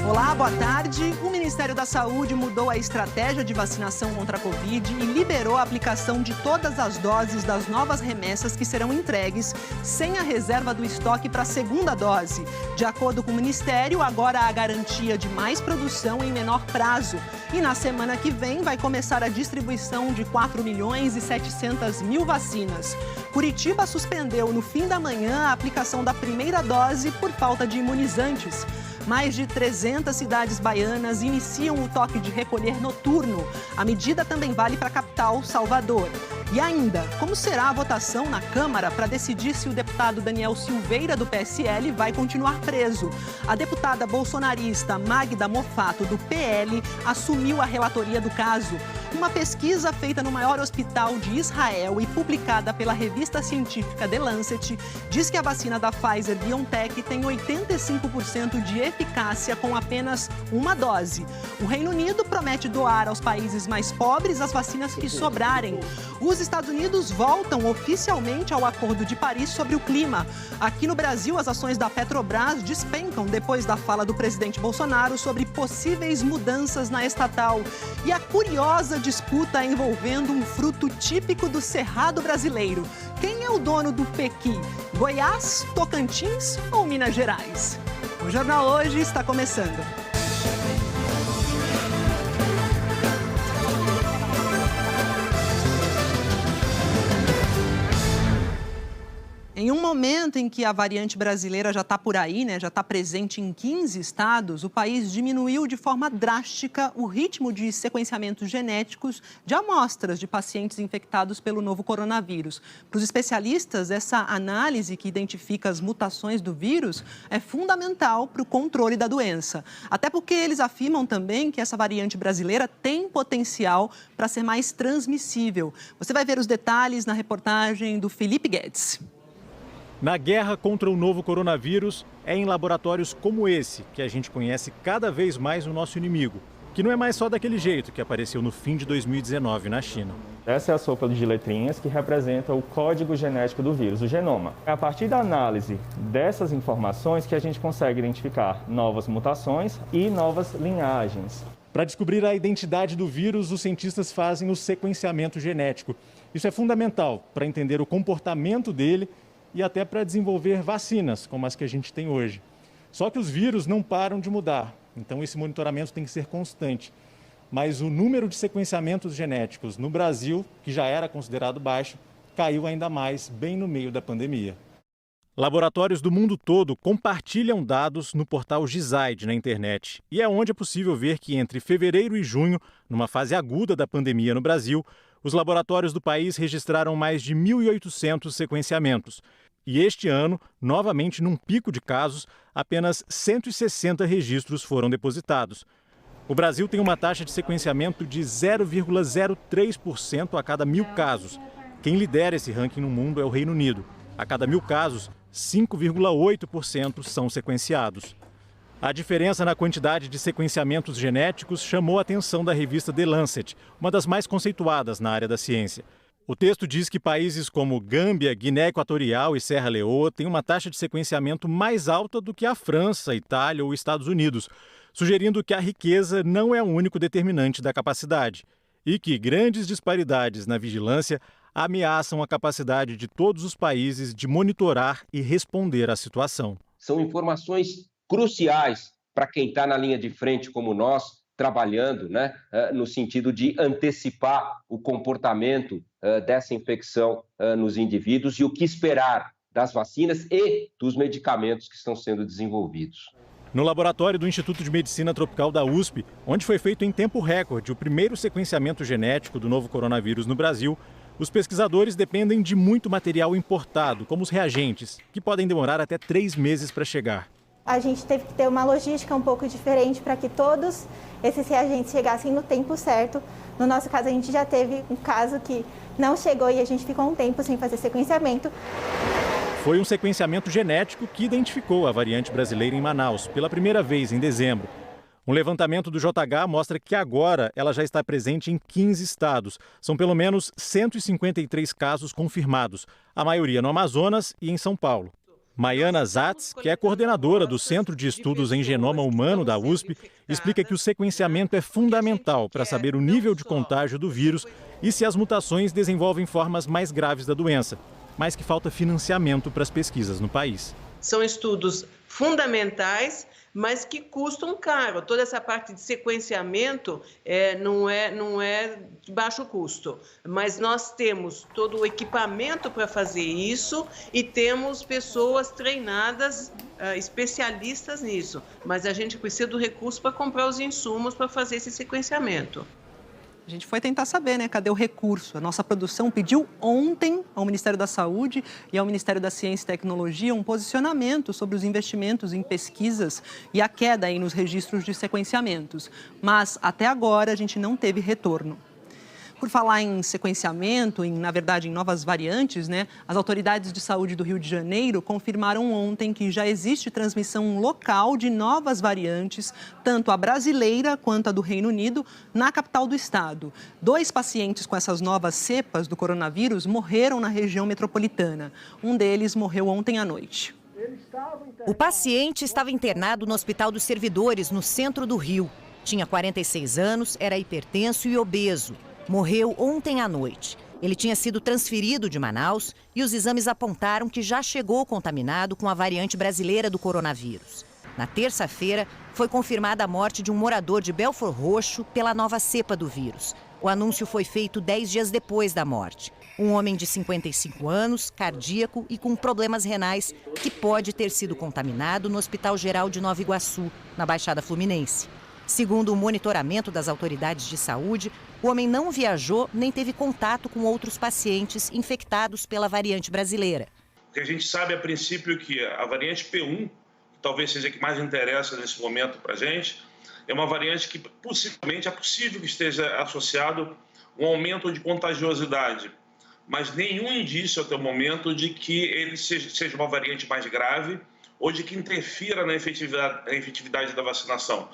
Olá, boa tarde. O Ministério da Saúde mudou a estratégia de vacinação contra a Covid e liberou a aplicação de todas as doses das novas remessas que serão entregues sem a reserva do estoque para a segunda dose. De acordo com o Ministério, agora há garantia de mais produção em menor prazo. E na semana que vem vai começar a distribuição de 4.700.000 vacinas. Curitiba suspendeu no fim da manhã a aplicação da primeira dose por falta de imunizantes. Mais de 300 cidades baianas iniciam o toque de recolher noturno. A medida também vale para a capital, Salvador. E ainda, como será a votação na Câmara para decidir se o deputado Daniel Silveira, do PSL, vai continuar preso? A deputada bolsonarista Magda Mofato, do PL, assumiu a relatoria do caso. Uma pesquisa feita no maior hospital de Israel e publicada pela revista científica The Lancet diz que a vacina da Pfizer-BioNTech tem 85% de eficácia com apenas uma dose. O Reino Unido promete doar aos países mais pobres as vacinas que sobrarem. Os Estados Unidos voltam oficialmente ao Acordo de Paris sobre o clima. Aqui no Brasil, as ações da Petrobras despencam depois da fala do presidente Bolsonaro sobre possíveis mudanças na estatal. E a curiosa disputa envolvendo um fruto típico do Cerrado brasileiro. Quem é o dono do pequi? Goiás, Tocantins ou Minas Gerais? O Jornal Hoje está começando. Em um momento em que a variante brasileira já está por aí, já está presente em 15 estados, o país diminuiu de forma drástica o ritmo de sequenciamentos genéticos de amostras de pacientes infectados pelo novo coronavírus. Para os especialistas, essa análise que identifica as mutações do vírus é fundamental para o controle da doença. Até porque eles afirmam também que essa variante brasileira tem potencial para ser mais transmissível. Você vai ver os detalhes na reportagem do Felipe Guedes. Na guerra contra o novo coronavírus, é em laboratórios como esse que a gente conhece cada vez mais o nosso inimigo, que não é mais só daquele jeito que apareceu no fim de 2019 na China. Essa é a sopa de letrinhas que representa o código genético do vírus, o genoma. É a partir da análise dessas informações que a gente consegue identificar novas mutações e novas linhagens. Para descobrir a identidade do vírus, os cientistas fazem o sequenciamento genético. Isso é fundamental para entender o comportamento dele e até para desenvolver vacinas, como as que a gente tem hoje. Só que os vírus não param de mudar, então esse monitoramento tem que ser constante. Mas o número de sequenciamentos genéticos no Brasil, que já era considerado baixo, caiu ainda mais bem no meio da pandemia. Laboratórios do mundo todo compartilham dados no portal Gisaid na internet. E é onde é possível ver que entre fevereiro e junho, numa fase aguda da pandemia no Brasil, os laboratórios do país registraram mais de 1.800 sequenciamentos. E este ano, novamente num pico de casos, apenas 160 registros foram depositados. O Brasil tem uma taxa de sequenciamento de 0,03% a cada 1.000 casos. Quem lidera esse ranking no mundo é o Reino Unido. A cada 1.000 casos, 5,8% são sequenciados. A diferença na quantidade de sequenciamentos genéticos chamou a atenção da revista The Lancet, uma das mais conceituadas na área da ciência. O texto diz que países como Gâmbia, Guiné Equatorial e Serra Leoa têm uma taxa de sequenciamento mais alta do que a França, Itália ou Estados Unidos, sugerindo que a riqueza não é o único determinante da capacidade e que grandes disparidades na vigilância ameaçam a capacidade de todos os países de monitorar e responder à situação. São informações cruciais para quem está na linha de frente como nós, trabalhando, no sentido de antecipar o comportamento dessa infecção nos indivíduos e o que esperar das vacinas e dos medicamentos que estão sendo desenvolvidos. No laboratório do Instituto de Medicina Tropical da USP, onde foi feito em tempo recorde o primeiro sequenciamento genético do novo coronavírus no Brasil, os pesquisadores dependem de muito material importado, como os reagentes, que podem demorar até 3 meses para chegar. A gente teve que ter uma logística um pouco diferente para que todos esses reagentes chegassem no tempo certo. No nosso caso, a gente já teve um caso que não chegou e a gente ficou um tempo sem fazer sequenciamento. Foi um sequenciamento genético que identificou a variante brasileira em Manaus, pela primeira vez em dezembro. Um levantamento do JH mostra que agora ela já está presente em 15 estados. São pelo menos 153 casos confirmados, a maioria no Amazonas e em São Paulo. Maiana Zatz, que é coordenadora do Centro de Estudos em Genoma Humano da USP, explica que o sequenciamento é fundamental para saber o nível de contágio do vírus e se as mutações desenvolvem formas mais graves da doença, mas que falta financiamento para as pesquisas no país. São estudos fundamentais, mas que custam caro. Toda essa parte de sequenciamento não é de baixo custo. Mas nós temos todo o equipamento para fazer isso e temos pessoas treinadas, especialistas nisso. Mas a gente precisa do recurso para comprar os insumos para fazer esse sequenciamento. A gente foi tentar saber, né? Cadê o recurso? A nossa produção pediu ontem ao Ministério da Saúde e ao Ministério da Ciência e Tecnologia um posicionamento sobre os investimentos em pesquisas e a queda aí nos registros de sequenciamentos. Mas, até agora, a gente não teve retorno. Por falar em sequenciamento, na verdade, em novas variantes, né? As autoridades de saúde do Rio de Janeiro confirmaram ontem que já existe transmissão local de novas variantes, tanto a brasileira quanto a do Reino Unido, na capital do estado. 2 pacientes com essas novas cepas do coronavírus morreram na região metropolitana. Um deles morreu ontem à noite. O paciente estava internado no Hospital dos Servidores, no centro do Rio. Tinha 46 anos, era hipertenso e obeso. Morreu ontem à noite. Ele tinha sido transferido de Manaus e os exames apontaram que já chegou contaminado com a variante brasileira do coronavírus. Na terça-feira, foi confirmada a morte de um morador de Belford Roxo pela nova cepa do vírus. O anúncio foi feito 10 dias depois da morte. Um homem de 55 anos, cardíaco e com problemas renais, que pode ter sido contaminado no Hospital Geral de Nova Iguaçu, na Baixada Fluminense. Segundo o monitoramento das autoridades de saúde, o homem não viajou nem teve contato com outros pacientes infectados pela variante brasileira. O que a gente sabe a princípio é que a variante P1, que talvez seja a que mais interessa nesse momento para a gente, é uma variante que possivelmente é possível que esteja associado a um aumento de contagiosidade, mas nenhum indício até o momento de que ele seja uma variante mais grave ou de que interfira na efetividade da vacinação.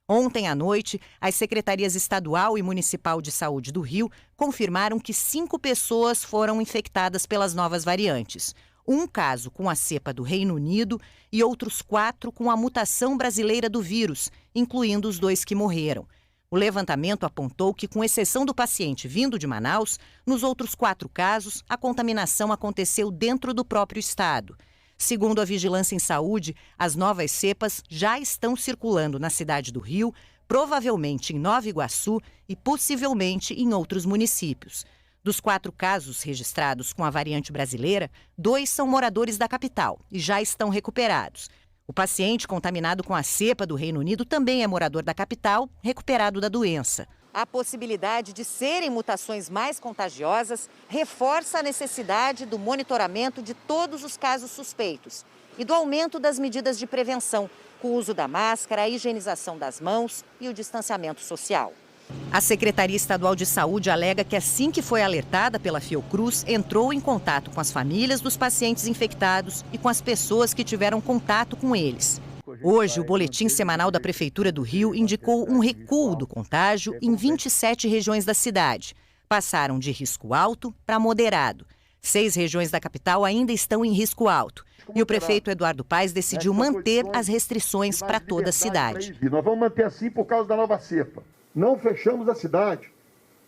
Ontem à noite, as secretarias estadual e municipal de saúde do Rio confirmaram que 5 pessoas foram infectadas pelas novas variantes. Um caso com a cepa do Reino Unido e outros 4 com a mutação brasileira do vírus, incluindo os 2 que morreram. O levantamento apontou que, com exceção do paciente vindo de Manaus, nos outros 4 casos, a contaminação aconteceu dentro do próprio estado. Segundo a Vigilância em Saúde, as novas cepas já estão circulando na cidade do Rio, provavelmente em Nova Iguaçu e possivelmente em outros municípios. Dos 4 casos registrados com a variante brasileira, 2 são moradores da capital e já estão recuperados. O paciente contaminado com a cepa do Reino Unido também é morador da capital, recuperado da doença. A possibilidade de serem mutações mais contagiosas reforça a necessidade do monitoramento de todos os casos suspeitos e do aumento das medidas de prevenção, com o uso da máscara, a higienização das mãos e o distanciamento social. A Secretaria Estadual de Saúde alega que, assim que foi alertada pela Fiocruz, entrou em contato com as famílias dos pacientes infectados e com as pessoas que tiveram contato com eles. Hoje, o boletim semanal da Prefeitura do Rio indicou um recuo do contágio em 27 regiões da cidade. Passaram de risco alto para moderado. 6 regiões da capital ainda estão em risco alto. E o prefeito Eduardo Paes decidiu manter as restrições para toda a cidade. Nós vamos manter assim por causa da nova cepa. Não fechamos a cidade,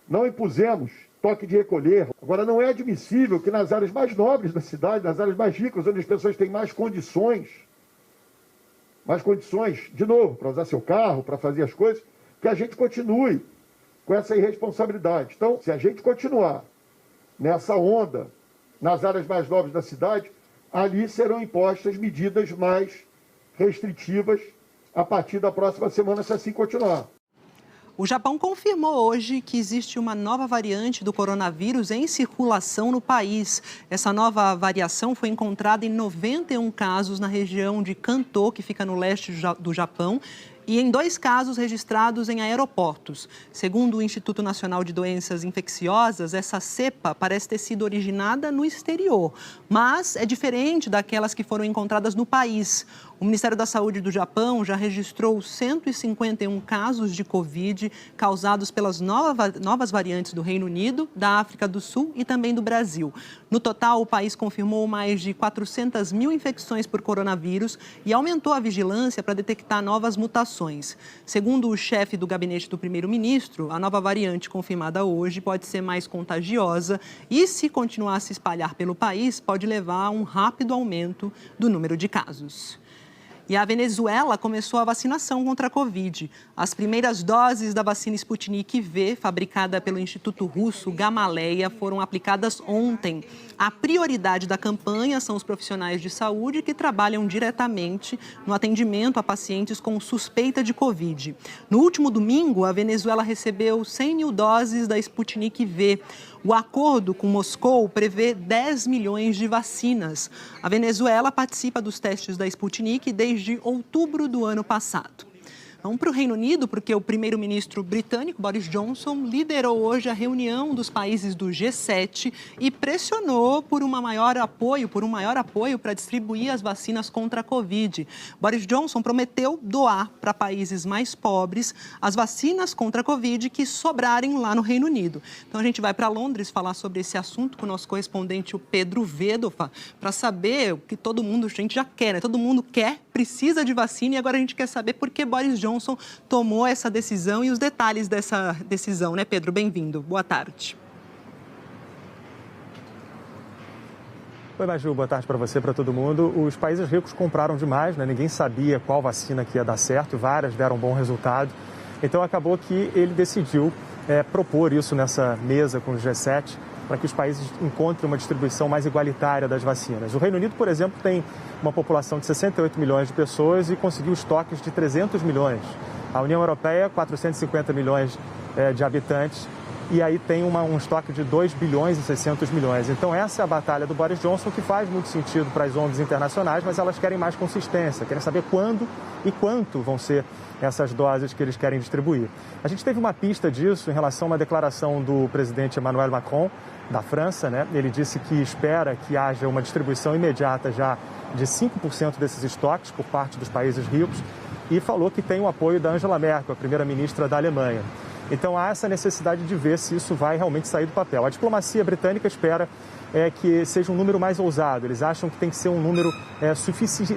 não impusemos toque de recolher. Agora, não é admissível que nas áreas mais nobres da cidade, nas áreas mais ricas, onde as pessoas têm mais condições, de novo, para usar seu carro, para fazer as coisas, que a gente continue com essa irresponsabilidade. Então, se a gente continuar nessa onda, nas áreas mais nobres da cidade, ali serão impostas medidas mais restritivas a partir da próxima semana, se assim continuar. O Japão confirmou hoje que existe uma nova variante do coronavírus em circulação no país. Essa nova variação foi encontrada em 91 casos na região de Kanto, que fica no leste do Japão, e em 2 casos registrados em aeroportos. Segundo o Instituto Nacional de Doenças Infecciosas, essa cepa parece ter sido originada no exterior, mas é diferente daquelas que foram encontradas no país. O Ministério da Saúde do Japão já registrou 151 casos de Covid causados pelas novas variantes do Reino Unido, da África do Sul e também do Brasil. No total, o país confirmou mais de 400 mil infecções por coronavírus e aumentou a vigilância para detectar novas mutações. Segundo o chefe do gabinete do primeiro-ministro, a nova variante confirmada hoje pode ser mais contagiosa e, se continuar a se espalhar pelo país, pode levar a um rápido aumento do número de casos. E a Venezuela começou a vacinação contra a Covid. As primeiras doses da vacina Sputnik V, fabricada pelo Instituto Russo Gamaleya, foram aplicadas ontem. A prioridade da campanha são os profissionais de saúde que trabalham diretamente no atendimento a pacientes com suspeita de Covid. No último domingo, a Venezuela recebeu 100 mil doses da Sputnik V. O acordo com Moscou prevê 10 milhões de vacinas. A Venezuela participa dos testes da Sputnik desde outubro do ano passado. Vamos para o Reino Unido, porque o primeiro-ministro britânico, Boris Johnson, liderou hoje a reunião dos países do G7 e pressionou por um maior apoio para distribuir as vacinas contra a Covid. Boris Johnson prometeu doar para países mais pobres as vacinas contra a Covid que sobrarem lá no Reino Unido. Então, a gente vai para Londres falar sobre esse assunto com o nosso correspondente, o Pedro Vedova, para saber o que a gente já quer, né? Todo mundo quer, precisa de vacina e agora a gente quer saber por que Boris Johnson tomou essa decisão e os detalhes dessa decisão, né, Pedro? Bem-vindo. Boa tarde. Oi, Maju, boa tarde para você, para todo mundo. Os países ricos compraram demais, né? Ninguém sabia qual vacina que ia dar certo, várias deram bom resultado. Então acabou que ele decidiu propor isso nessa mesa com o G7 para que os países encontrem uma distribuição mais igualitária das vacinas. O Reino Unido, por exemplo, tem uma população de 68 milhões de pessoas e conseguiu estoques de 300 milhões. A União Europeia, 450 milhões de habitantes, e aí tem um estoque de 2 bilhões e 600 milhões. Então essa é a batalha do Boris Johnson, que faz muito sentido para as ONGs internacionais, mas elas querem mais consistência, querem saber quando e quanto vão ser essas doses que eles querem distribuir. A gente teve uma pista disso em relação a uma declaração do presidente Emmanuel Macron, da França, né? Ele disse que espera que haja uma distribuição imediata já de 5% desses estoques por parte dos países ricos e falou que tem o apoio da Angela Merkel, a primeira-ministra da Alemanha. Então há essa necessidade de ver se isso vai realmente sair do papel. A diplomacia britânica espera que seja um número mais ousado. Eles acham que tem que ser um número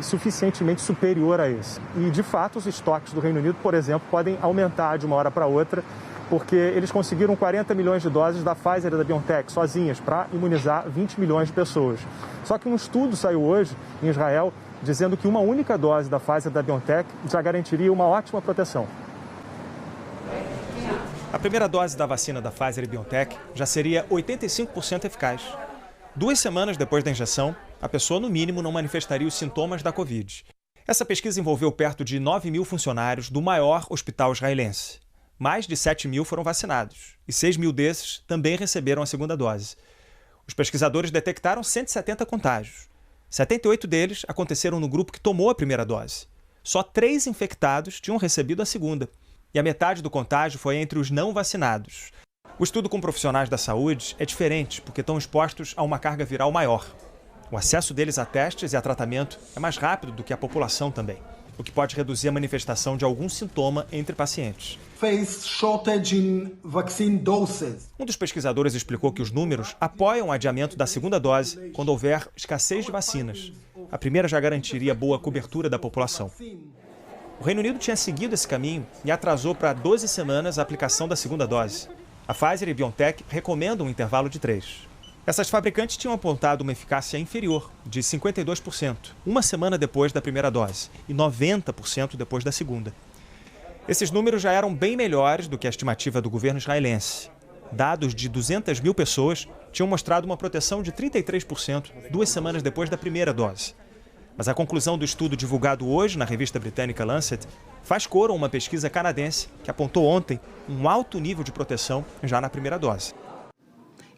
suficientemente superior a esse. E, de fato, os estoques do Reino Unido, por exemplo, podem aumentar de uma hora para outra, porque eles conseguiram 40 milhões de doses da Pfizer e da BioNTech sozinhas para imunizar 20 milhões de pessoas. Só que um estudo saiu hoje em Israel dizendo que uma única dose da Pfizer e da BioNTech já garantiria uma ótima proteção. A primeira dose da vacina da Pfizer e BioNTech já seria 85% eficaz. 2 semanas depois da injeção, a pessoa, no mínimo, não manifestaria os sintomas da Covid. Essa pesquisa envolveu perto de 9 mil funcionários do maior hospital israelense. Mais de 7 mil foram vacinados e 6 mil desses também receberam a segunda dose. Os pesquisadores detectaram 170 contágios. 78 deles aconteceram no grupo que tomou a primeira dose. Só 3 infectados tinham recebido a segunda. E a metade do contágio foi entre os não vacinados. O estudo com profissionais da saúde é diferente porque estão expostos a uma carga viral maior. O acesso deles a testes e a tratamento é mais rápido do que a população também, o que pode reduzir a manifestação de algum sintoma entre pacientes. Um dos pesquisadores explicou que os números apoiam o adiamento da segunda dose quando houver escassez de vacinas. A primeira já garantiria boa cobertura da população. O Reino Unido tinha seguido esse caminho e atrasou para 12 semanas a aplicação da segunda dose. A Pfizer e BioNTech recomendam um intervalo de 3. Essas fabricantes tinham apontado uma eficácia inferior, de 52%, uma semana depois da primeira dose e 90% depois da segunda. Esses números já eram bem melhores do que a estimativa do governo israelense. Dados de 200 mil pessoas tinham mostrado uma proteção de 33% 2 semanas depois da primeira dose. Mas a conclusão do estudo divulgado hoje na revista britânica Lancet faz cor a uma pesquisa canadense que apontou ontem um alto nível de proteção já na primeira dose.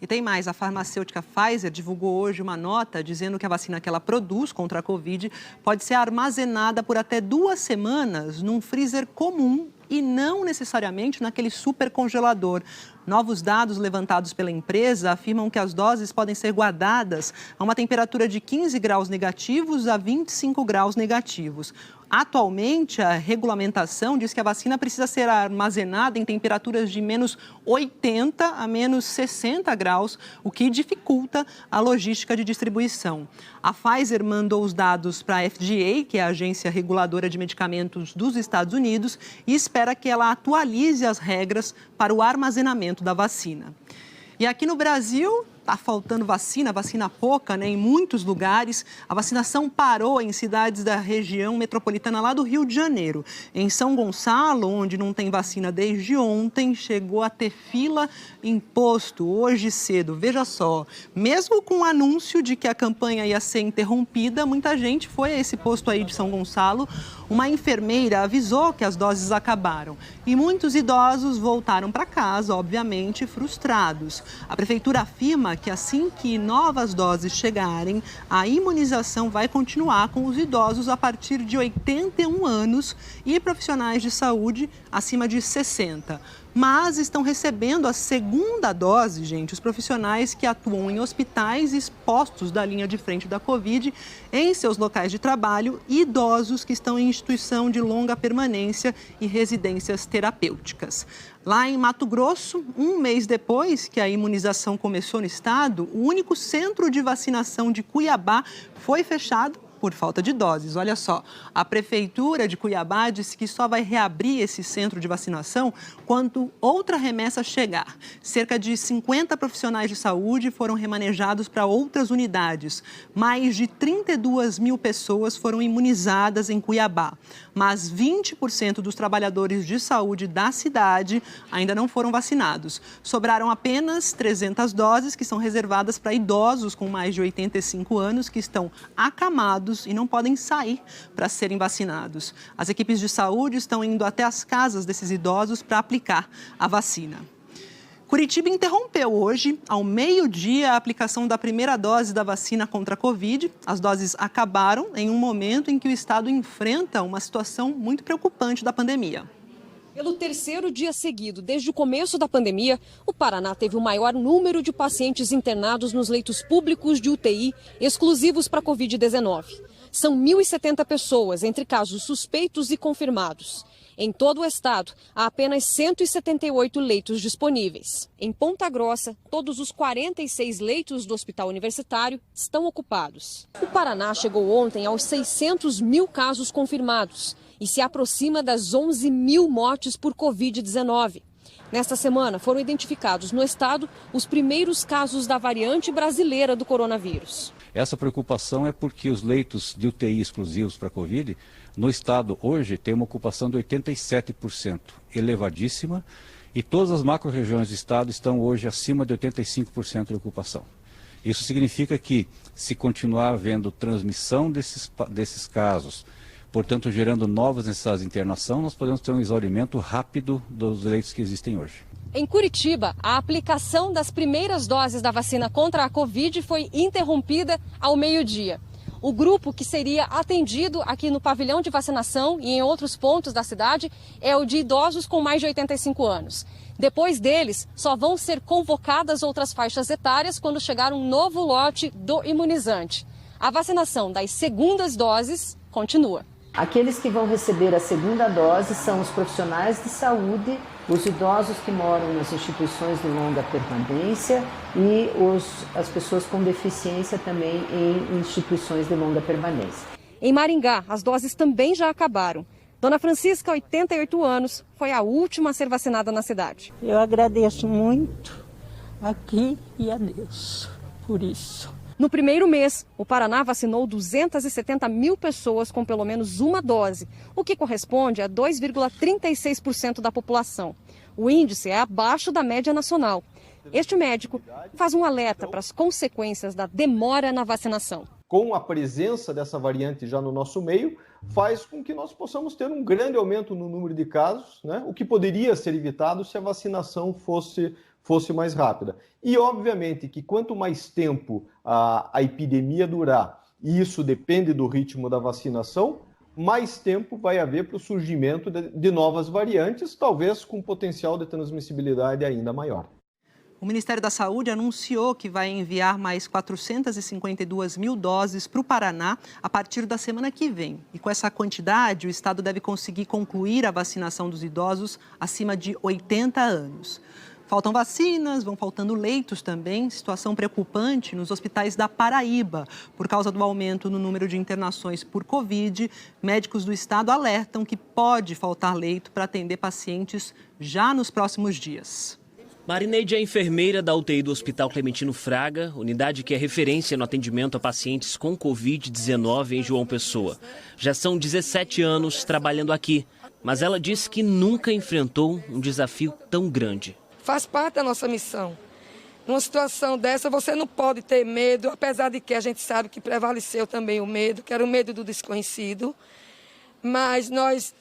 E tem mais, a farmacêutica Pfizer divulgou hoje uma nota dizendo que a vacina que ela produz contra a Covid pode ser armazenada por até 2 semanas num freezer comum e não necessariamente naquele supercongelador. Novos dados levantados pela empresa afirmam que as doses podem ser guardadas a uma temperatura de 15 graus negativos a 25 graus negativos. Atualmente, a regulamentação diz que a vacina precisa ser armazenada em temperaturas de menos 80 a menos 60 graus, o que dificulta a logística de distribuição. A Pfizer mandou os dados para a FDA, que é a Agência Reguladora de Medicamentos dos Estados Unidos, e espera que ela atualize as regras para o armazenamento da vacina. E aqui no Brasil, está faltando vacina pouca, né? Em muitos lugares. A vacinação parou em cidades da região metropolitana lá do Rio de Janeiro. Em São Gonçalo, onde não tem vacina desde ontem, chegou a ter fila em posto hoje cedo. Veja só, mesmo com o anúncio de que a campanha ia ser interrompida, muita gente foi a esse posto aí de São Gonçalo. Uma enfermeira avisou que as doses acabaram e muitos idosos voltaram para casa, obviamente, frustrados. A prefeitura afirma que assim que novas doses chegarem, a imunização vai continuar com os idosos a partir de 81 anos e profissionais de saúde acima de 60. Mas estão recebendo a segunda dose, gente, os profissionais que atuam em hospitais expostos da linha de frente da Covid em seus locais de trabalho e idosos que estão em instituição de longa permanência e residências terapêuticas. Lá em Mato Grosso, um mês depois que a imunização começou no estado, o único centro de vacinação de Cuiabá foi fechado por falta de doses. Olha só, a Prefeitura de Cuiabá disse que só vai reabrir esse centro de vacinação quando outra remessa chegar. Cerca de 50 profissionais de saúde foram remanejados para outras unidades. Mais de 32 mil pessoas foram imunizadas em Cuiabá. Mas 20% dos trabalhadores de saúde da cidade ainda não foram vacinados. Sobraram apenas 300 doses que são reservadas para idosos com mais de 85 anos que estão acamados e não podem sair para serem vacinados. As equipes de saúde estão indo até as casas desses idosos para aplicar a vacina. Curitiba interrompeu hoje, ao meio-dia, a aplicação da primeira dose da vacina contra a Covid. As doses acabaram em um momento em que o estado enfrenta uma situação muito preocupante da pandemia. Pelo 3º dia seguido, desde o começo da pandemia, o Paraná teve o maior número de pacientes internados nos leitos públicos de UTI exclusivos para a Covid-19. São 1.070 pessoas, entre casos suspeitos e confirmados. Em todo o estado, há apenas 178 leitos disponíveis. Em Ponta Grossa, todos os 46 leitos do Hospital Universitário estão ocupados. O Paraná chegou ontem aos 600 mil casos confirmados e se aproxima das 11 mil mortes por Covid-19. Nesta semana, foram identificados no estado os primeiros casos da variante brasileira do coronavírus. Essa preocupação é porque os leitos de UTI exclusivos para a Covid, no estado hoje, tem uma ocupação de 87%, elevadíssima, e todas as macro-regiões do estado estão hoje acima de 85% de ocupação. Isso significa que, se continuar havendo transmissão desses casos, portanto, gerando novas necessidades de internação, nós podemos ter um exaurimento rápido dos leitos que existem hoje. Em Curitiba, a aplicação das primeiras doses da vacina contra a Covid foi interrompida ao meio-dia. O grupo que seria atendido aqui no pavilhão de vacinação e em outros pontos da cidade é o de idosos com mais de 85 anos. Depois deles, só vão ser convocadas outras faixas etárias quando chegar um novo lote do imunizante. A vacinação das segundas doses continua. Aqueles que vão receber a segunda dose são os profissionais de saúde, os idosos que moram nas instituições de longa permanência e as pessoas com deficiência também em instituições de longa permanência. Em Maringá, as doses também já acabaram. Dona Francisca, 88 anos, foi a última a ser vacinada na cidade. Eu agradeço muito aqui e a Deus por isso. No primeiro mês, o Paraná vacinou 270 mil pessoas com pelo menos uma dose, o que corresponde a 2,36% da população. O índice é abaixo da média nacional. Este médico faz um alerta para as consequências da demora na vacinação. Com a presença dessa variante já no nosso meio, faz com que nós possamos ter um grande aumento no número de casos, né? O que poderia ser evitado se a vacinação fosse fosse mais rápida. E, obviamente, que quanto mais tempo a epidemia durar, e isso depende do ritmo da vacinação, mais tempo vai haver para o surgimento de novas variantes, talvez com potencial de transmissibilidade ainda maior. O Ministério da Saúde anunciou que vai enviar mais 452 mil doses para o Paraná a partir da semana que vem. E com essa quantidade, o estado deve conseguir concluir a vacinação dos idosos acima de 80 anos. Faltam vacinas, vão faltando leitos também, situação preocupante nos hospitais da Paraíba. Por causa do aumento no número de internações por Covid, médicos do estado alertam que pode faltar leito para atender pacientes já nos próximos dias. Marineide é enfermeira da UTI do Hospital Clementino Fraga, unidade que é referência no atendimento a pacientes com Covid-19 em João Pessoa. Já são 17 anos trabalhando aqui, mas ela disse que nunca enfrentou um desafio tão grande. Faz parte da nossa missão. Numa situação dessa, você não pode ter medo, apesar de que a gente sabe que prevaleceu também o medo, que era o medo do desconhecido. Mas nós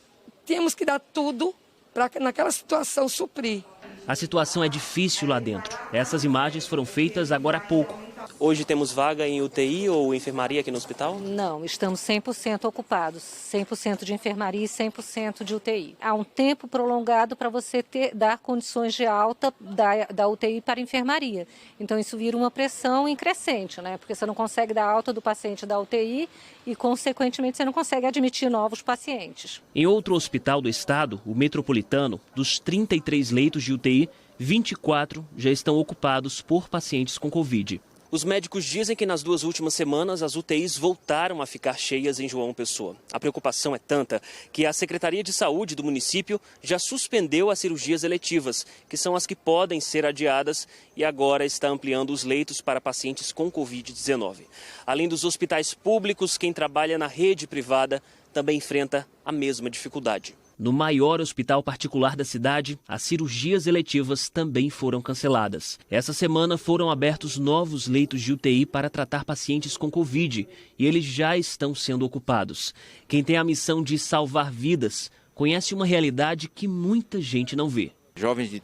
temos que dar tudo para, naquela situação, suprir. A situação é difícil lá dentro. Essas imagens foram feitas agora há pouco. Hoje temos vaga em UTI ou enfermaria aqui no hospital? Não, estamos 100% ocupados, 100% de enfermaria e 100% de UTI. Há um tempo prolongado para você dar condições de alta da UTI para a enfermaria. Então isso vira uma pressão em crescente, né? Porque você não consegue dar alta do paciente da UTI e, consequentemente, você não consegue admitir novos pacientes. Em outro hospital do estado, o Metropolitano, dos 33 leitos de UTI, 24 já estão ocupados por pacientes com Covid. Os médicos dizem que nas 2 últimas semanas as UTIs voltaram a ficar cheias em João Pessoa. A preocupação é tanta que a Secretaria de Saúde do município já suspendeu as cirurgias eletivas, que são as que podem ser adiadas, e agora está ampliando os leitos para pacientes com Covid-19. Além dos hospitais públicos, quem trabalha na rede privada também enfrenta a mesma dificuldade. No maior hospital particular da cidade, as cirurgias eletivas também foram canceladas. Essa semana foram abertos novos leitos de UTI para tratar pacientes com Covid e eles já estão sendo ocupados. Quem tem a missão de salvar vidas conhece uma realidade que muita gente não vê. Jovens de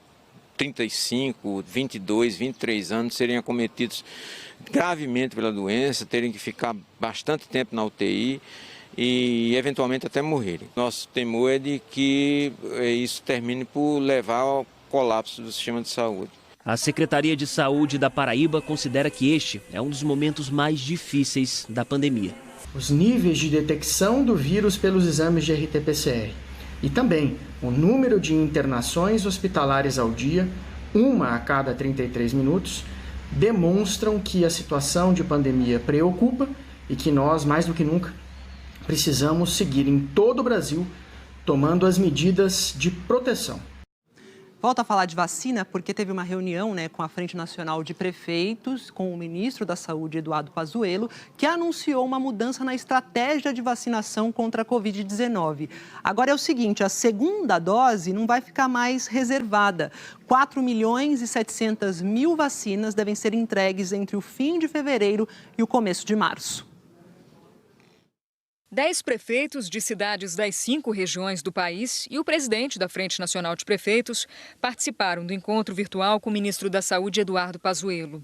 35, 22, 23 anos serem acometidos gravemente pela doença, terem que ficar bastante tempo na UTI e eventualmente até morrerem. Nosso temor é de que isso termine por levar ao colapso do sistema de saúde. A Secretaria de Saúde da Paraíba considera que este é um dos momentos mais difíceis da pandemia. Os níveis de detecção do vírus pelos exames de RT-PCR e também o número de internações hospitalares ao dia, uma a cada 33 minutos, demonstram que a situação de pandemia preocupa e que nós, mais do que nunca, precisamos seguir em todo o Brasil tomando as medidas de proteção. Volto a falar de vacina porque teve uma reunião, com a Frente Nacional de Prefeitos, com o ministro da Saúde, Eduardo Pazuello, que anunciou uma mudança na estratégia de vacinação contra a Covid-19. Agora é o seguinte, a segunda dose não vai ficar mais reservada. 4.700.000 vacinas devem ser entregues entre o fim de fevereiro e o começo de março. 10 prefeitos de cidades das 5 regiões do país e o presidente da Frente Nacional de Prefeitos participaram do encontro virtual com o ministro da Saúde, Eduardo Pazuello.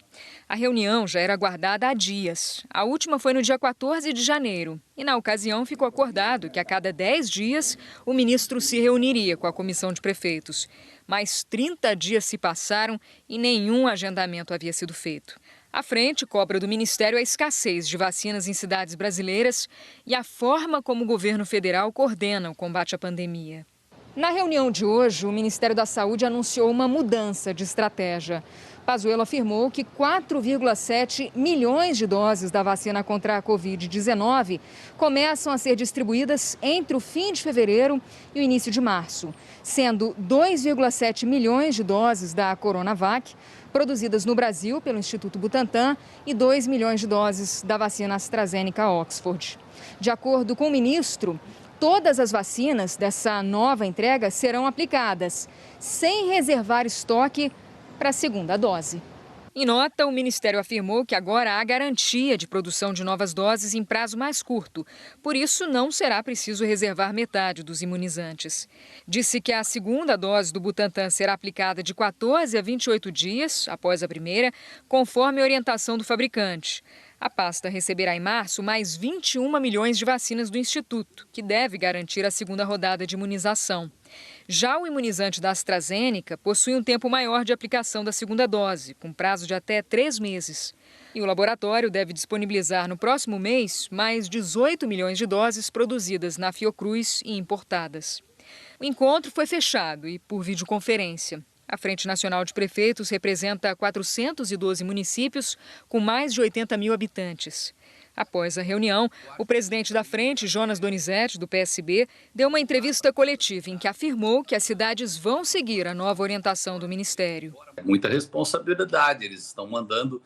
A reunião já era aguardada há dias. A última foi no dia 14 de janeiro. E, na ocasião, ficou acordado que a cada 10 dias o ministro se reuniria com a comissão de prefeitos. Mas 30 dias se passaram e nenhum agendamento havia sido feito. A frente cobra do Ministério a escassez de vacinas em cidades brasileiras e a forma como o governo federal coordena o combate à pandemia. Na reunião de hoje, o Ministério da Saúde anunciou uma mudança de estratégia. Pazuello afirmou que 4,7 milhões de doses da vacina contra a Covid-19 começam a ser distribuídas entre o fim de fevereiro e o início de março, sendo 2,7 milhões de doses da Coronavac produzidas no Brasil pelo Instituto Butantan e 2 milhões de doses da vacina AstraZeneca Oxford. De acordo com o ministro, todas as vacinas dessa nova entrega serão aplicadas, sem reservar estoque para a segunda dose. Em nota, o Ministério afirmou que agora há garantia de produção de novas doses em prazo mais curto. Por isso, não será preciso reservar metade dos imunizantes. Disse que a segunda dose do Butantan será aplicada de 14 a 28 dias após a primeira, conforme a orientação do fabricante. A pasta receberá em março mais 21 milhões de vacinas do Instituto, que deve garantir a segunda rodada de imunização. Já o imunizante da AstraZeneca possui um tempo maior de aplicação da segunda dose, com prazo de até 3 meses. E o laboratório deve disponibilizar no próximo mês mais 18 milhões de doses produzidas na Fiocruz e importadas. O encontro foi fechado e por videoconferência. A Frente Nacional de Prefeitos representa 412 municípios com mais de 80 mil habitantes. Após a reunião, o presidente da frente, Jonas Donizete, do PSB, deu uma entrevista coletiva em que afirmou que as cidades vão seguir a nova orientação do Ministério. Muita responsabilidade, eles estão mandando,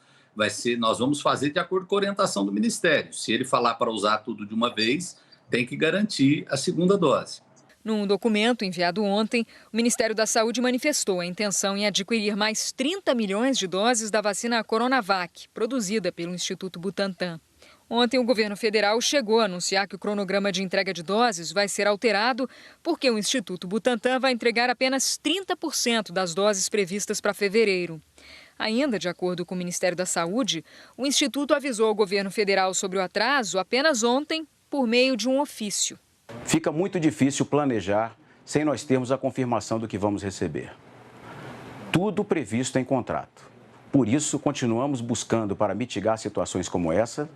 nós vamos fazer de acordo com a orientação do Ministério. Se ele falar para usar tudo de uma vez, tem que garantir a segunda dose. Num documento enviado ontem, o Ministério da Saúde manifestou a intenção em adquirir mais 30 milhões de doses da vacina Coronavac, produzida pelo Instituto Butantan. Ontem, o governo federal chegou a anunciar que o cronograma de entrega de doses vai ser alterado porque o Instituto Butantan vai entregar apenas 30% das doses previstas para fevereiro. Ainda de acordo com o Ministério da Saúde, o Instituto avisou ao governo federal sobre o atraso apenas ontem por meio de um ofício. Fica muito difícil planejar sem nós termos a confirmação do que vamos receber. Tudo previsto em contrato. Por isso, continuamos buscando para mitigar situações como essa,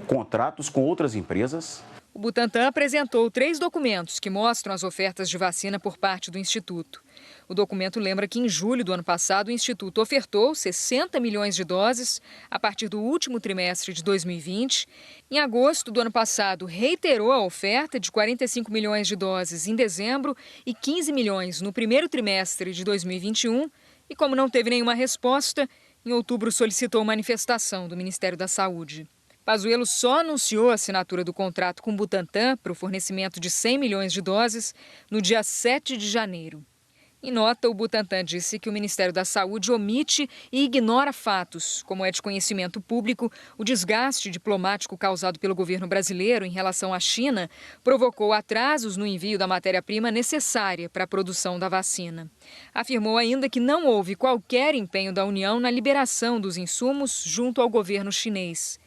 contratos com outras empresas. O Butantan apresentou 3 documentos que mostram as ofertas de vacina por parte do Instituto. O documento lembra que em julho do ano passado o Instituto ofertou 60 milhões de doses a partir do último trimestre de 2020. Em agosto do ano passado, reiterou a oferta de 45 milhões de doses em dezembro e 15 milhões no primeiro trimestre de 2021. E como não teve nenhuma resposta, em outubro solicitou manifestação do Ministério da Saúde. Pazuello só anunciou a assinatura do contrato com o Butantan para o fornecimento de 100 milhões de doses no dia 7 de janeiro. Em nota, o Butantan disse que o Ministério da Saúde omite e ignora fatos, como é de conhecimento público, o desgaste diplomático causado pelo governo brasileiro em relação à China provocou atrasos no envio da matéria-prima necessária para a produção da vacina. Afirmou ainda que não houve qualquer empenho da União na liberação dos insumos junto ao governo chinês.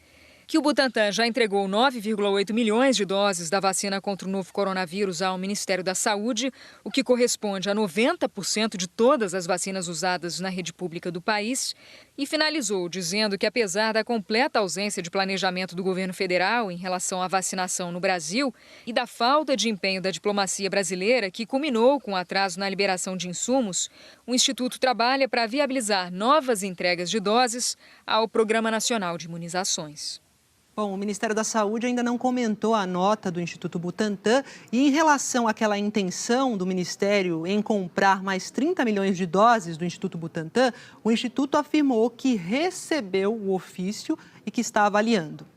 Que o Butantan já entregou 9,8 milhões de doses da vacina contra o novo coronavírus ao Ministério da Saúde, o que corresponde a 90% de todas as vacinas usadas na rede pública do país, e finalizou dizendo que, apesar da completa ausência de planejamento do governo federal em relação à vacinação no Brasil e da falta de empenho da diplomacia brasileira, que culminou com atraso na liberação de insumos, o Instituto trabalha para viabilizar novas entregas de doses ao Programa Nacional de Imunizações. Bom, o Ministério da Saúde ainda não comentou a nota do Instituto Butantan e em relação àquela intenção do Ministério em comprar mais 30 milhões de doses do Instituto Butantan, o Instituto afirmou que recebeu o ofício e que está avaliando.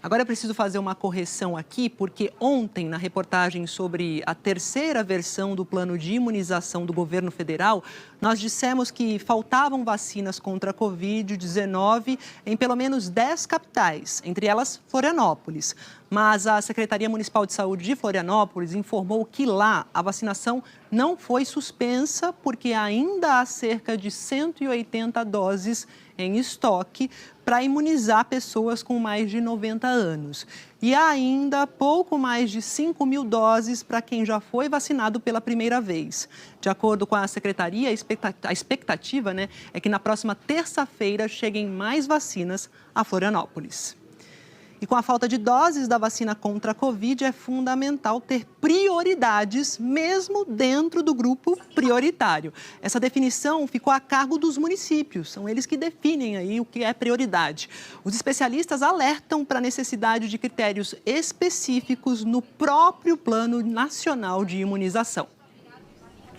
Agora é preciso fazer uma correção aqui, porque ontem, na reportagem sobre a terceira versão do plano de imunização do governo federal, nós dissemos que faltavam vacinas contra a Covid-19 em pelo menos 10 capitais, entre elas Florianópolis. Mas a Secretaria Municipal de Saúde de Florianópolis informou que lá a vacinação não foi suspensa, porque ainda há cerca de 180 doses em estoque para imunizar pessoas com mais de 90 anos. E há ainda pouco mais de 5 mil doses para quem já foi vacinado pela primeira vez. De acordo com a Secretaria, a expectativa, é que na próxima terça-feira cheguem mais vacinas a Florianópolis. E com a falta de doses da vacina contra a Covid, é fundamental ter prioridades, mesmo dentro do grupo prioritário. Essa definição ficou a cargo dos municípios, são eles que definem aí o que é prioridade. Os especialistas alertam para a necessidade de critérios específicos no próprio Plano Nacional de Imunização.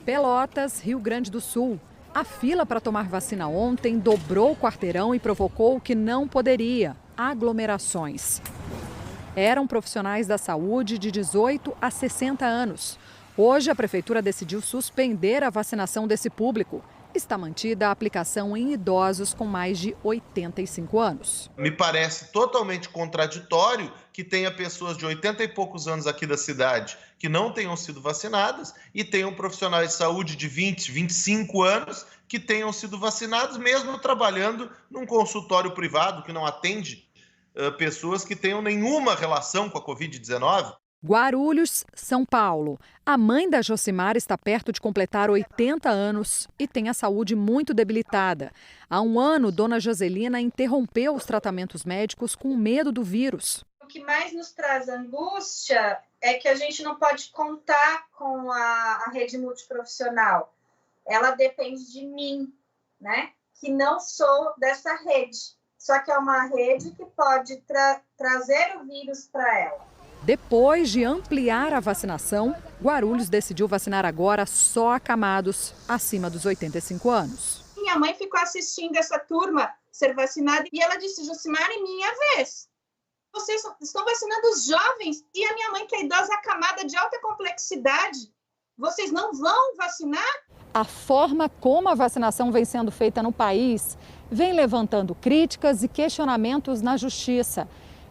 Pelotas, Rio Grande do Sul. A fila para tomar vacina ontem dobrou o quarteirão e provocou o que não poderia: aglomerações. Eram profissionais da saúde de 18 a 60 anos. Hoje, a prefeitura decidiu suspender a vacinação desse público. está mantida a aplicação em idosos com mais de 85 anos. Me parece totalmente contraditório que tenha pessoas de 80 e poucos anos aqui da cidade que não tenham sido vacinadas e tenham profissionais de saúde de 20, 25 anos que tenham sido vacinados, mesmo trabalhando num consultório privado que não atende pessoas que tenham nenhuma relação com a Covid-19. Guarulhos, São Paulo. A mãe da Josimar está perto de completar 80 anos e tem a saúde muito debilitada. Há um ano, dona Joselina interrompeu os tratamentos médicos com medo do vírus. O que mais nos traz angústia é que a gente não pode contar com a rede multiprofissional. Ela depende de mim, né? Que não sou dessa rede. Só que é uma rede que pode trazer o vírus para ela. Depois de ampliar a vacinação, Guarulhos decidiu vacinar agora só acamados acima dos 85 anos. Minha mãe ficou assistindo essa turma ser vacinada e ela disse: Josimar, é minha vez. Vocês estão vacinando os jovens e a minha mãe, que é idosa acamada de alta complexidade, vocês não vão vacinar? A forma como a vacinação vem sendo feita no país vem levantando críticas e questionamentos na Justiça.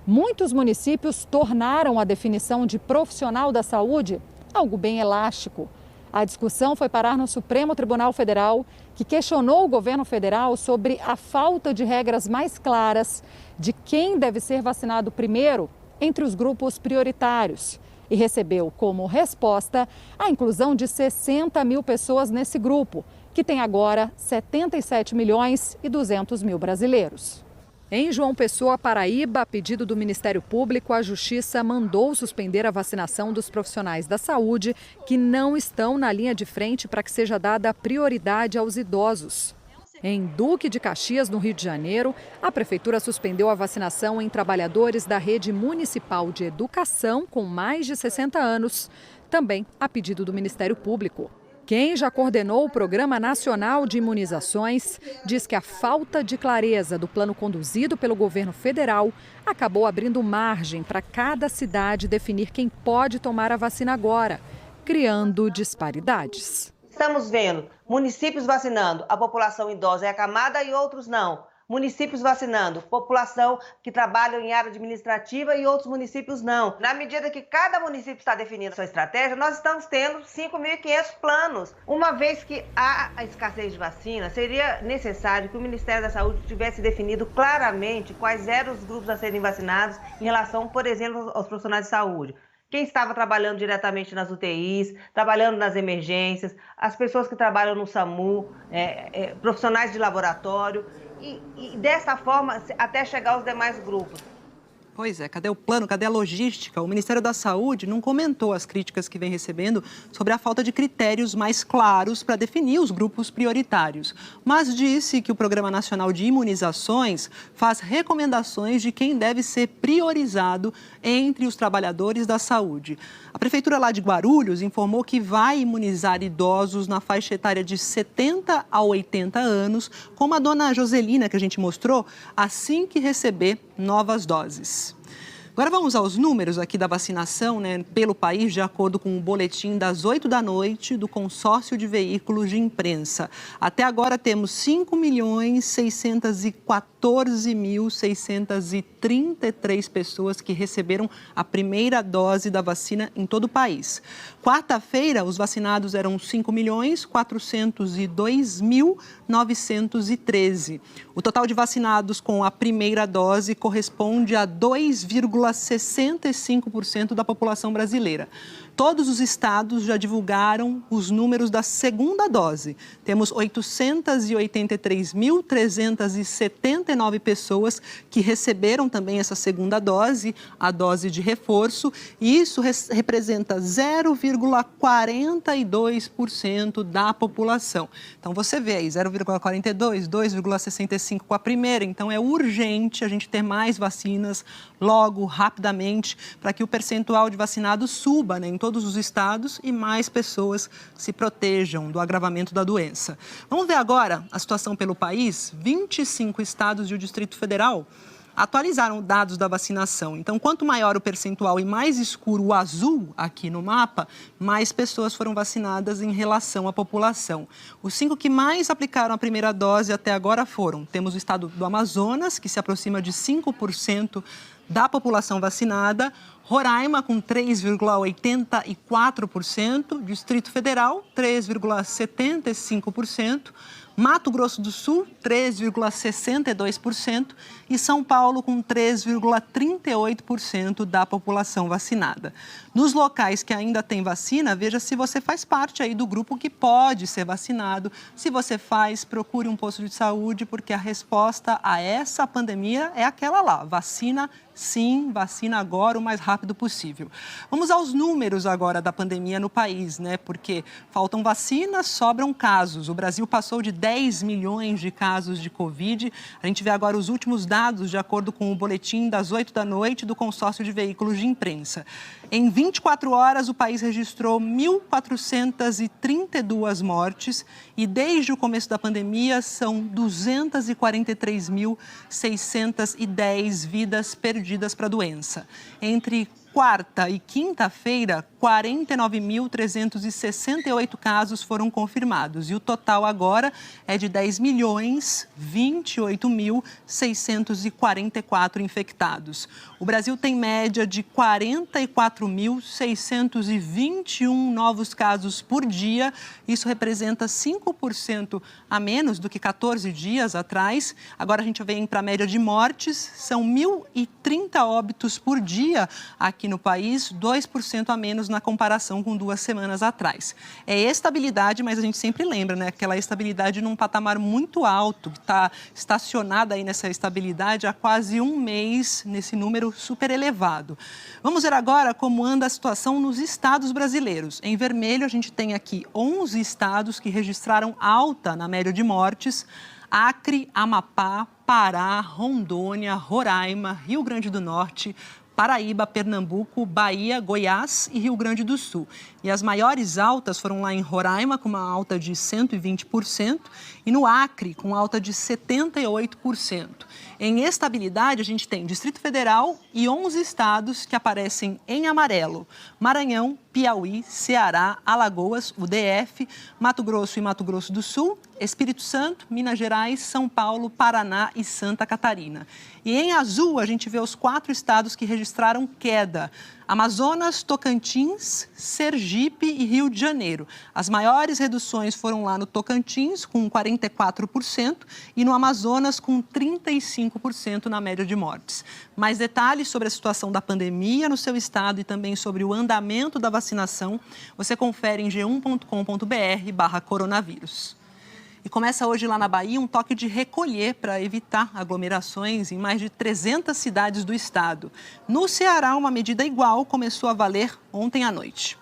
Muitos municípios tornaram a definição de profissional da saúde algo bem elástico. A discussão foi parar no Supremo Tribunal Federal, que questionou o governo federal sobre a falta de regras mais claras de quem deve ser vacinado primeiro entre os grupos prioritários. E recebeu como resposta a inclusão de 60 mil pessoas nesse grupo, que tem agora 77 milhões e 200 mil brasileiros. Em João Pessoa, Paraíba, a pedido do Ministério Público, a Justiça mandou suspender a vacinação dos profissionais da saúde que não estão na linha de frente para que seja dada prioridade aos idosos. Em Duque de Caxias, no Rio de Janeiro, a Prefeitura suspendeu a vacinação em trabalhadores da rede municipal de educação com mais de 60 anos, também a pedido do Ministério Público. Quem já coordenou o Programa Nacional de Imunizações diz que a falta de clareza do plano conduzido pelo governo federal acabou abrindo margem para cada cidade definir quem pode tomar a vacina agora, criando disparidades. Estamos vendo municípios vacinando a população idosa e acamada e outros não. Municípios vacinando população que trabalha em área administrativa e outros municípios não. Na medida que cada município está definindo sua estratégia, nós estamos tendo 5.500 planos. Uma vez que há a escassez de vacina, seria necessário que o Ministério da Saúde tivesse definido claramente quais eram os grupos a serem vacinados em relação, por exemplo, aos profissionais de saúde. Quem estava trabalhando diretamente nas UTIs, trabalhando nas emergências, as pessoas que trabalham no SAMU, profissionais de laboratório, e dessa forma até chegar aos demais grupos. Pois é, cadê o plano, cadê a logística? O Ministério da Saúde não comentou as críticas que vem recebendo sobre a falta de critérios mais claros para definir os grupos prioritários, mas disse que o Programa Nacional de Imunizações faz recomendações de quem deve ser priorizado entre os trabalhadores da saúde. A Prefeitura lá de Guarulhos informou que vai imunizar idosos na faixa etária de 70 a 80 anos, como a dona Joselina, que a gente mostrou, assim que receber novas doses. Agora vamos aos números aqui da vacinação, pelo país, de acordo com o boletim das 8 da noite do Consórcio de Veículos de Imprensa. Até agora temos 5.614.633 pessoas que receberam a primeira dose da vacina em todo o país. Quarta-feira, os vacinados eram 5.402.913. O total de vacinados com a primeira dose corresponde a 2,65% da população brasileira. Todos os estados já divulgaram os números da segunda dose. Temos 883.379 pessoas que receberam também essa segunda dose, a dose de reforço, e isso representa 0,42% da população. Então, você vê aí, 0,42, 2,65 com a primeira. Então, é urgente a gente ter mais vacinas logo, rapidamente, para que o percentual de vacinados suba, em todos os estados e mais pessoas se protejam do agravamento da doença. Vamos ver agora a situação pelo país. 25 estados e o Distrito Federal atualizaram dados da vacinação. Então, quanto maior o percentual e mais escuro o azul aqui no mapa, mais pessoas foram vacinadas em relação à população. Os 5 que mais aplicaram a primeira dose até agora temos o estado do Amazonas, que se aproxima de 5% da população vacinada, Roraima com 3,84%, Distrito Federal 3,75%, Mato Grosso do Sul 3,62% e São Paulo com 3,38% da população vacinada. Nos locais que ainda tem vacina, veja se você faz parte aí do grupo que pode ser vacinado. Se você faz, procure um posto de saúde, porque a resposta a essa pandemia é aquela lá, vacina sim, vacina agora o mais rápido possível. Vamos aos números agora da pandemia no país, né? Porque faltam vacinas, sobram casos. O Brasil passou de 10 milhões de casos de Covid. A gente vê agora os últimos dados de acordo com o boletim das 8 da noite do consórcio de veículos de imprensa. Em 24 horas, o país registrou 1.432 mortes e desde o começo da pandemia são 243.610 vidas perdidas para a doença. Entre quarta e quinta-feira, 49.368 casos foram confirmados e o total agora é de 10.028.644 infectados. O Brasil tem média de 44.621 novos casos por dia. Isso representa 5% a menos do que 14 dias atrás. Agora a gente vem para a média de mortes, são 1.030 óbitos por dia aqui no país, 2% a menos na comparação com 2 semanas atrás. É estabilidade, mas a gente sempre lembra, né? Aquela estabilidade num patamar muito alto, que está estacionada aí nessa estabilidade há quase um mês, nesse número super elevado. Vamos ver agora como anda a situação nos estados brasileiros. Em vermelho, a gente tem aqui 11 estados que registraram alta na média de mortes: Acre, Amapá, Pará, Rondônia, Roraima, Rio Grande do Norte, Paraíba, Pernambuco, Bahia, Goiás e Rio Grande do Sul. E as maiores altas foram lá em Roraima, com uma alta de 120%, e no Acre, com alta de 78%. Em estabilidade, a gente tem Distrito Federal e 11 estados que aparecem em amarelo: Maranhão, Piauí, Ceará, Alagoas, o DF, Mato Grosso e Mato Grosso do Sul, Espírito Santo, Minas Gerais, São Paulo, Paraná e Santa Catarina. E em azul, a gente vê os 4 estados que registraram queda: Amazonas, Tocantins, Sergipe e Rio de Janeiro. As maiores reduções foram lá no Tocantins, com 44%, e no Amazonas, com 35% na média de mortes. Mais detalhes sobre a situação da pandemia no seu estado e também sobre o andamento da vacinação, você confere em g1.com.br/coronavírus. E começa hoje lá na Bahia um toque de recolher para evitar aglomerações em mais de 300 cidades do estado. No Ceará, uma medida igual começou a valer ontem à noite.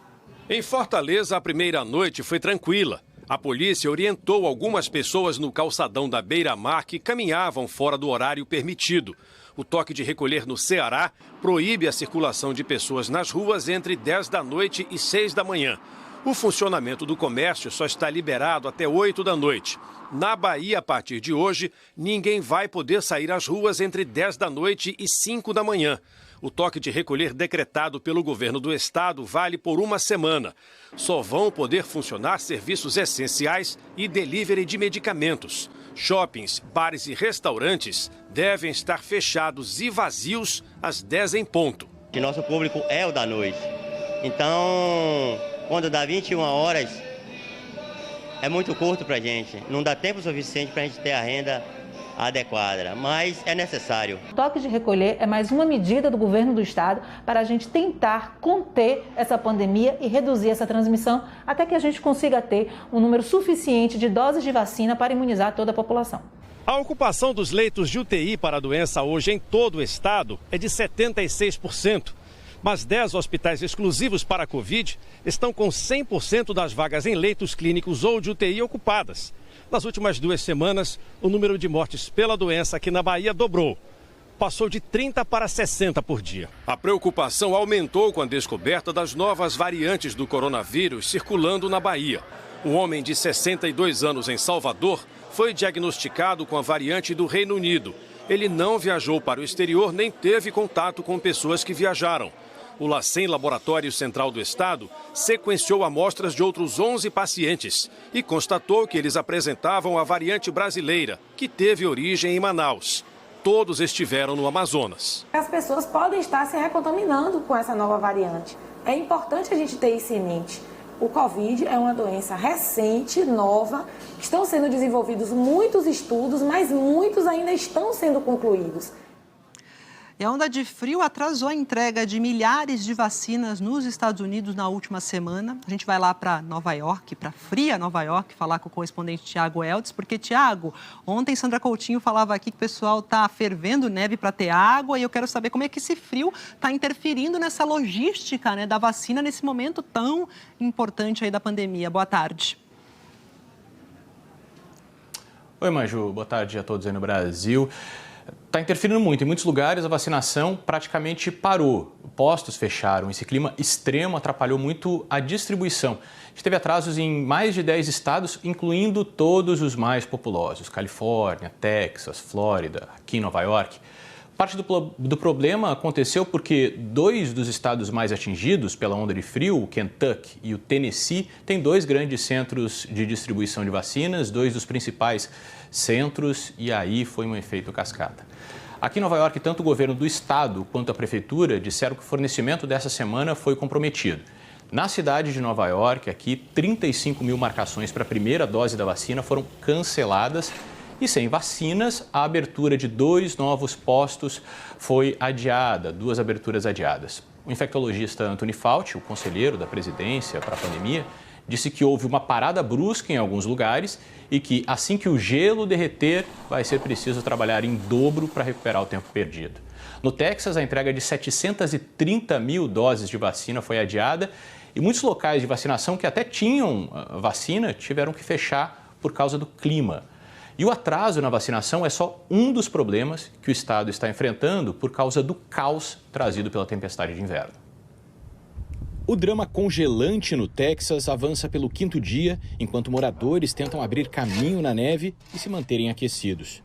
Em Fortaleza, a primeira noite foi tranquila. A polícia orientou algumas pessoas no calçadão da Beira-Mar que caminhavam fora do horário permitido. O toque de recolher no Ceará proíbe a circulação de pessoas nas ruas entre 10 da noite e 6 da manhã. O funcionamento do comércio só está liberado até 8 da noite. Na Bahia, a partir de hoje, ninguém vai poder sair às ruas entre 10 da noite e 5 da manhã. O toque de recolher decretado pelo governo do estado vale por uma semana. Só vão poder funcionar serviços essenciais e delivery de medicamentos. Shoppings, bares e restaurantes devem estar fechados e vazios às 10 em ponto. O nosso público é o da noite. Então, quando dá 21 horas, é muito curto para a gente. Não dá tempo suficiente para a gente ter a renda adequada, mas é necessário. O toque de recolher é mais uma medida do governo do estado para a gente tentar conter essa pandemia e reduzir essa transmissão até que a gente consiga ter um número suficiente de doses de vacina para imunizar toda a população. A ocupação dos leitos de UTI para a doença hoje em todo o estado é de 76%. Mas 10 hospitais exclusivos para a Covid estão com 100% das vagas em leitos clínicos ou de UTI ocupadas. Nas últimas 2 semanas, o número de mortes pela doença aqui na Bahia dobrou. Passou de 30 para 60 por dia. A preocupação aumentou com a descoberta das novas variantes do coronavírus circulando na Bahia. Um homem de 62 anos em Salvador foi diagnosticado com a variante do Reino Unido Ele não viajou para o exterior nem teve contato com pessoas que viajaram. O LACEN, Laboratório Central do Estado, sequenciou amostras de outros 11 pacientes e constatou que eles apresentavam a variante brasileira, que teve origem em Manaus. Todos estiveram no Amazonas. As pessoas podem estar se recontaminando com essa nova variante. É importante a gente ter isso em mente. O Covid é uma doença recente, nova, estão sendo desenvolvidos muitos estudos, mas muitos ainda estão sendo concluídos. E a onda de frio atrasou a entrega de milhares de vacinas nos Estados Unidos na última semana. A gente vai lá para Nova York, para fria Nova York, falar com o correspondente Tiago Eldes, porque, Tiago, ontem Sandra Coutinho falava aqui que o pessoal está fervendo neve para ter água e eu quero saber como é que esse frio está interferindo nessa logística, né, da vacina nesse momento tão importante aí da pandemia. Boa tarde. Oi, Maju. Boa tarde a todos aí no Brasil. Está interferindo muito. Em muitos lugares a vacinação praticamente parou. Postos fecharam. Esse clima extremo atrapalhou muito a distribuição. A gente teve atrasos em mais de 10 estados, incluindo todos os mais populosos. Califórnia, Texas, Flórida, aqui em Nova York. Parte do problema aconteceu porque 2 dos estados mais atingidos pela onda de frio, o Kentucky e o Tennessee, têm 2 grandes centros de distribuição de vacinas, 2 dos principais centros, e aí foi um efeito cascata. Aqui em Nova York, tanto o governo do estado quanto a prefeitura disseram que o fornecimento dessa semana foi comprometido. Na cidade de Nova York, aqui, 35 mil marcações para a primeira dose da vacina foram canceladas. E sem vacinas, a abertura de 2 novos postos foi adiada, 2 aberturas adiadas. O infectologista Anthony Fauci, o conselheiro da presidência para a pandemia, disse que houve uma parada brusca em alguns lugares e que assim que o gelo derreter, vai ser preciso trabalhar em dobro para recuperar o tempo perdido. No Texas, a entrega de 730 mil doses de vacina foi adiada e muitos locais de vacinação que até tinham vacina tiveram que fechar por causa do clima. E o atraso na vacinação é só um dos problemas que o estado está enfrentando por causa do caos trazido pela tempestade de inverno. O drama congelante no Texas avança pelo 5º dia, enquanto moradores tentam abrir caminho na neve e se manterem aquecidos.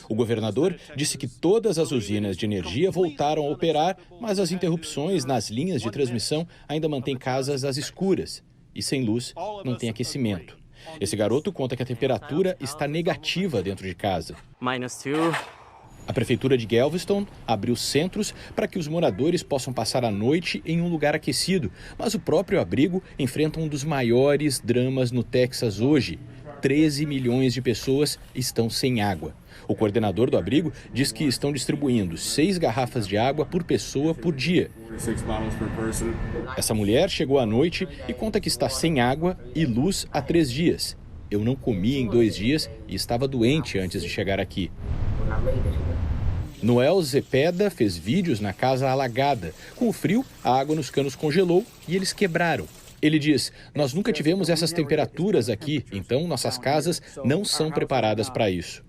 O governador disse que todas as usinas de energia voltaram a operar, mas as interrupções nas linhas de transmissão ainda mantêm casas às escuras e sem luz não tem aquecimento. Esse garoto conta que a temperatura está negativa dentro de casa. A prefeitura de Galveston abriu centros para que os moradores possam passar a noite em um lugar aquecido, mas o próprio abrigo enfrenta um dos maiores dramas no Texas hoje. 13 milhões de pessoas estão sem água. O coordenador do abrigo diz que estão distribuindo 6 garrafas de água por pessoa por dia. Essa mulher chegou à noite e conta que está sem água e luz há 3 dias. Eu não comi em 2 dias e estava doente antes de chegar aqui. Noel Zepeda fez vídeos na casa alagada. Com o frio, a água nos canos congelou e eles quebraram. Ele diz, nós nunca tivemos essas temperaturas aqui, então nossas casas não são preparadas para isso.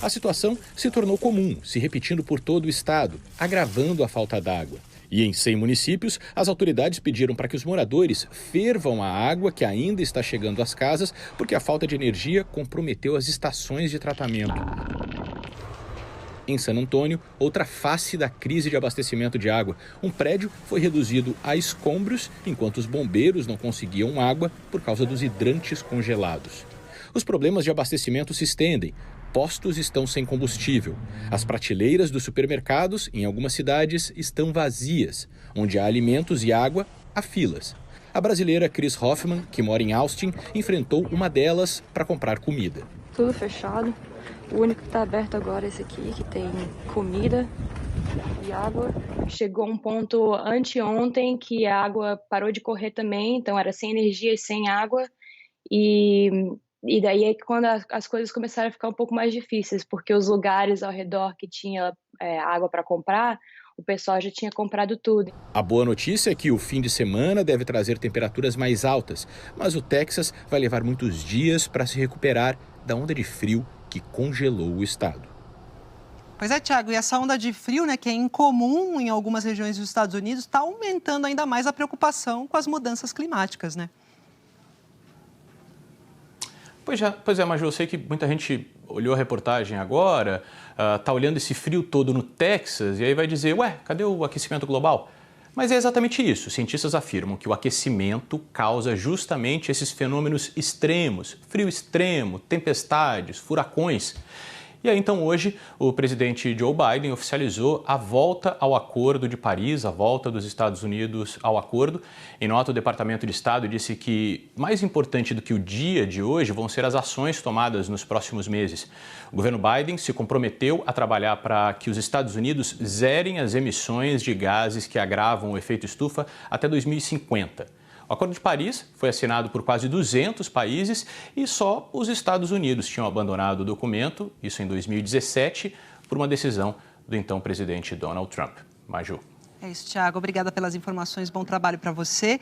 A situação se tornou comum, se repetindo por todo o estado, agravando a falta d'água. E em 100 municípios, as autoridades pediram para que os moradores fervam a água que ainda está chegando às casas, porque a falta de energia comprometeu as estações de tratamento. Em San Antônio, outra face da crise de abastecimento de água. Um prédio foi reduzido a escombros, enquanto os bombeiros não conseguiam água por causa dos hidrantes congelados. Os problemas de abastecimento se estendem. Postos estão sem combustível. As prateleiras dos supermercados, em algumas cidades, estão vazias. Onde há alimentos e água, há filas. A brasileira Cris Hoffman, que mora em Austin, enfrentou uma delas para comprar comida. Tudo fechado. O único que está aberto agora é esse aqui, que tem comida e água. Chegou um ponto anteontem que a água parou de correr também, então era sem energia e sem água. E daí é que quando as coisas começaram a ficar um pouco mais difíceis, porque os lugares ao redor que tinha água para comprar, o pessoal já tinha comprado tudo. A boa notícia é que o fim de semana deve trazer temperaturas mais altas, mas o Texas vai levar muitos dias para se recuperar da onda de frio que congelou o estado. Pois é, Tiago, e essa onda de frio, né, que é incomum em algumas regiões dos Estados Unidos, está aumentando ainda mais a preocupação com as mudanças climáticas, né? Pois é, Maju, eu sei que muita gente olhou a reportagem agora, está olhando esse frio todo no Texas e aí vai dizer, ué, cadê o aquecimento global? Mas é exatamente isso. Cientistas afirmam que o aquecimento causa justamente esses fenômenos extremos, frio extremo, tempestades, furacões. E aí, então, hoje, o presidente Joe Biden oficializou a volta ao Acordo de Paris, a volta dos Estados Unidos ao acordo. Em nota, o Departamento de Estado disse que mais importante do que o dia de hoje vão ser as ações tomadas nos próximos meses. O governo Biden se comprometeu a trabalhar para que os Estados Unidos zerem as emissões de gases que agravam o efeito estufa até 2050. O Acordo de Paris foi assinado por quase 200 países e só os Estados Unidos tinham abandonado o documento, isso em 2017, por uma decisão do então presidente Donald Trump. Maju. É isso, Thiago. Obrigada pelas informações. Bom trabalho para você.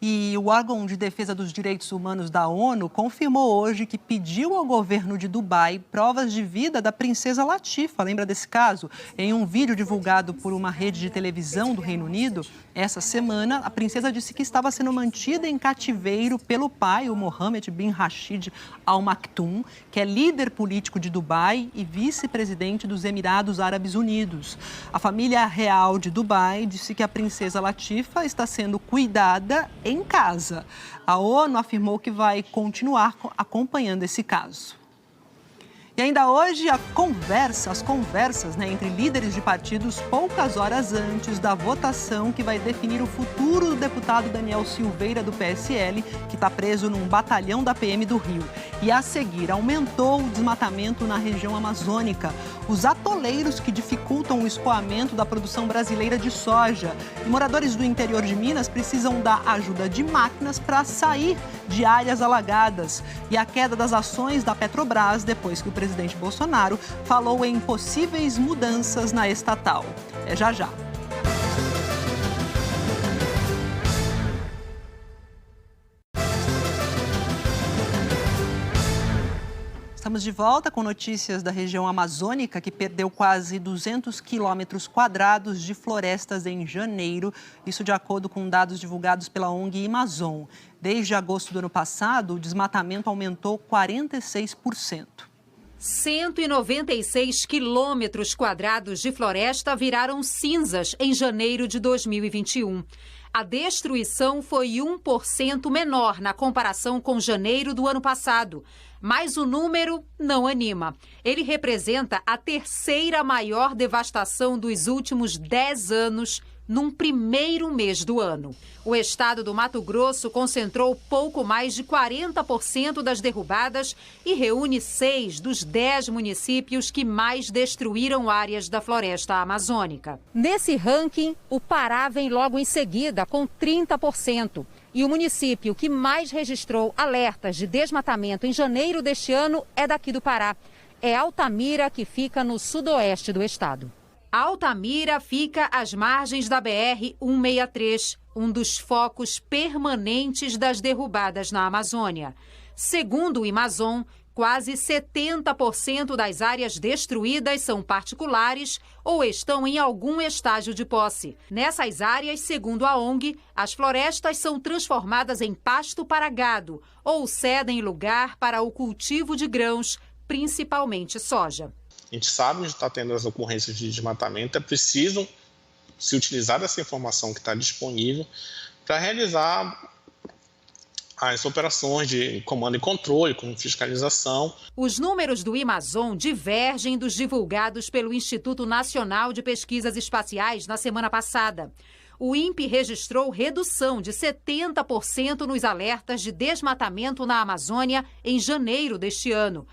E o órgão de defesa dos direitos humanos da ONU confirmou hoje que pediu ao governo de Dubai provas de vida da princesa Latifa. Lembra desse caso? Em um vídeo divulgado por uma rede de televisão do Reino Unido, essa semana, a princesa disse que estava sendo mantida em cativeiro pelo pai, o Mohammed bin Rashid Al Maktoum, que é líder político de Dubai e vice-presidente dos Emirados Árabes Unidos. A família real de Dubai disse que a princesa Latifa está sendo cuidada em casa. A ONU afirmou que vai continuar acompanhando esse caso. E ainda hoje, as conversas entre líderes de partidos poucas horas antes da votação que vai definir o futuro do deputado Daniel Silveira, do PSL, que está preso num batalhão da PM do Rio. E a seguir, aumentou o desmatamento na região amazônica. Os atoleiros que dificultam o escoamento da produção brasileira de soja. E moradores do interior de Minas precisam da ajuda de máquinas para sair de áreas alagadas. E a queda das ações da Petrobras depois que o presidente Bolsonaro falou em possíveis mudanças na estatal. É já já. Estamos de volta com notícias da região amazônica, que perdeu quase 200 quilômetros quadrados de florestas em janeiro, isso de acordo com dados divulgados pela ONG Amazon. Desde agosto do ano passado, o desmatamento aumentou 46%. 196 quilômetros quadrados de floresta viraram cinzas em janeiro de 2021. A destruição foi 1% menor na comparação com janeiro do ano passado. Mas o número não anima. Ele representa a terceira maior devastação dos últimos 10 anos num primeiro mês do ano. O estado do Mato Grosso concentrou pouco mais de 40% das derrubadas e reúne 6 dos 10 municípios que mais destruíram áreas da floresta amazônica. Nesse ranking, o Pará vem logo em seguida, com 30%. E o município que mais registrou alertas de desmatamento em janeiro deste ano é daqui do Pará. É Altamira, que fica no sudoeste do estado. Altamira fica às margens da BR-163, um dos focos permanentes das derrubadas na Amazônia. Segundo o Amazon, quase 70% das áreas destruídas são particulares ou estão em algum estágio de posse. Nessas áreas, segundo a ONG, as florestas são transformadas em pasto para gado ou cedem lugar para o cultivo de grãos, principalmente soja. A gente sabe onde está tendo as ocorrências de desmatamento, é preciso se utilizar dessa informação que está disponível para realizar as operações de comando e controle, com fiscalização. Os números do Amazon divergem dos divulgados pelo Instituto Nacional de Pesquisas Espaciais na semana passada. O INPE registrou redução de 70% nos alertas de desmatamento na Amazônia em janeiro deste ano.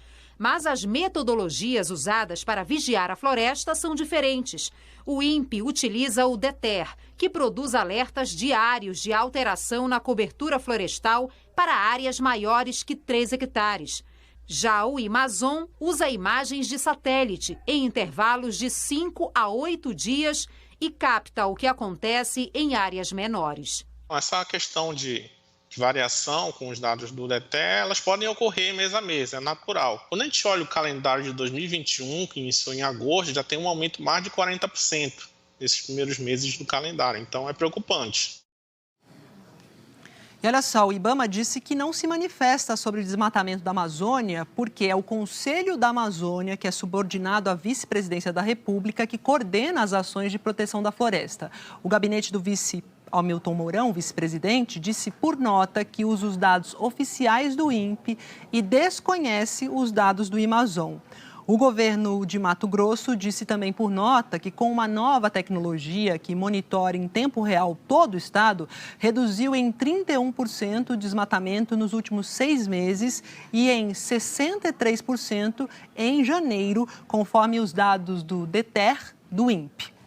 Mas as metodologias usadas para vigiar a floresta são diferentes. O INPE utiliza o DETER, que produz alertas diários de alteração na cobertura florestal para áreas maiores que 3 hectares. Já o Amazon usa imagens de satélite em intervalos de 5 a 8 dias e capta o que acontece em áreas menores. Essa questão de variação com os dados do DETER, elas podem ocorrer mês a mês, é natural. Quando a gente olha o calendário de 2021, que iniciou em agosto, já tem um aumento mais de 40% nesses primeiros meses do calendário, então é preocupante. E olha só, o IBAMA disse que não se manifesta sobre o desmatamento da Amazônia porque é o Conselho da Amazônia, que é subordinado à vice-presidência da República, que coordena as ações de proteção da floresta. O gabinete do vice Hamilton Mourão, vice-presidente, disse por nota que usa os dados oficiais do INPE e desconhece os dados do Amazon. O governo de Mato Grosso disse também por nota que, com uma nova tecnologia que monitora em tempo real todo o estado, reduziu em 31% o desmatamento nos últimos 6 meses e em 63% em janeiro, conforme os dados do DETER do INPE.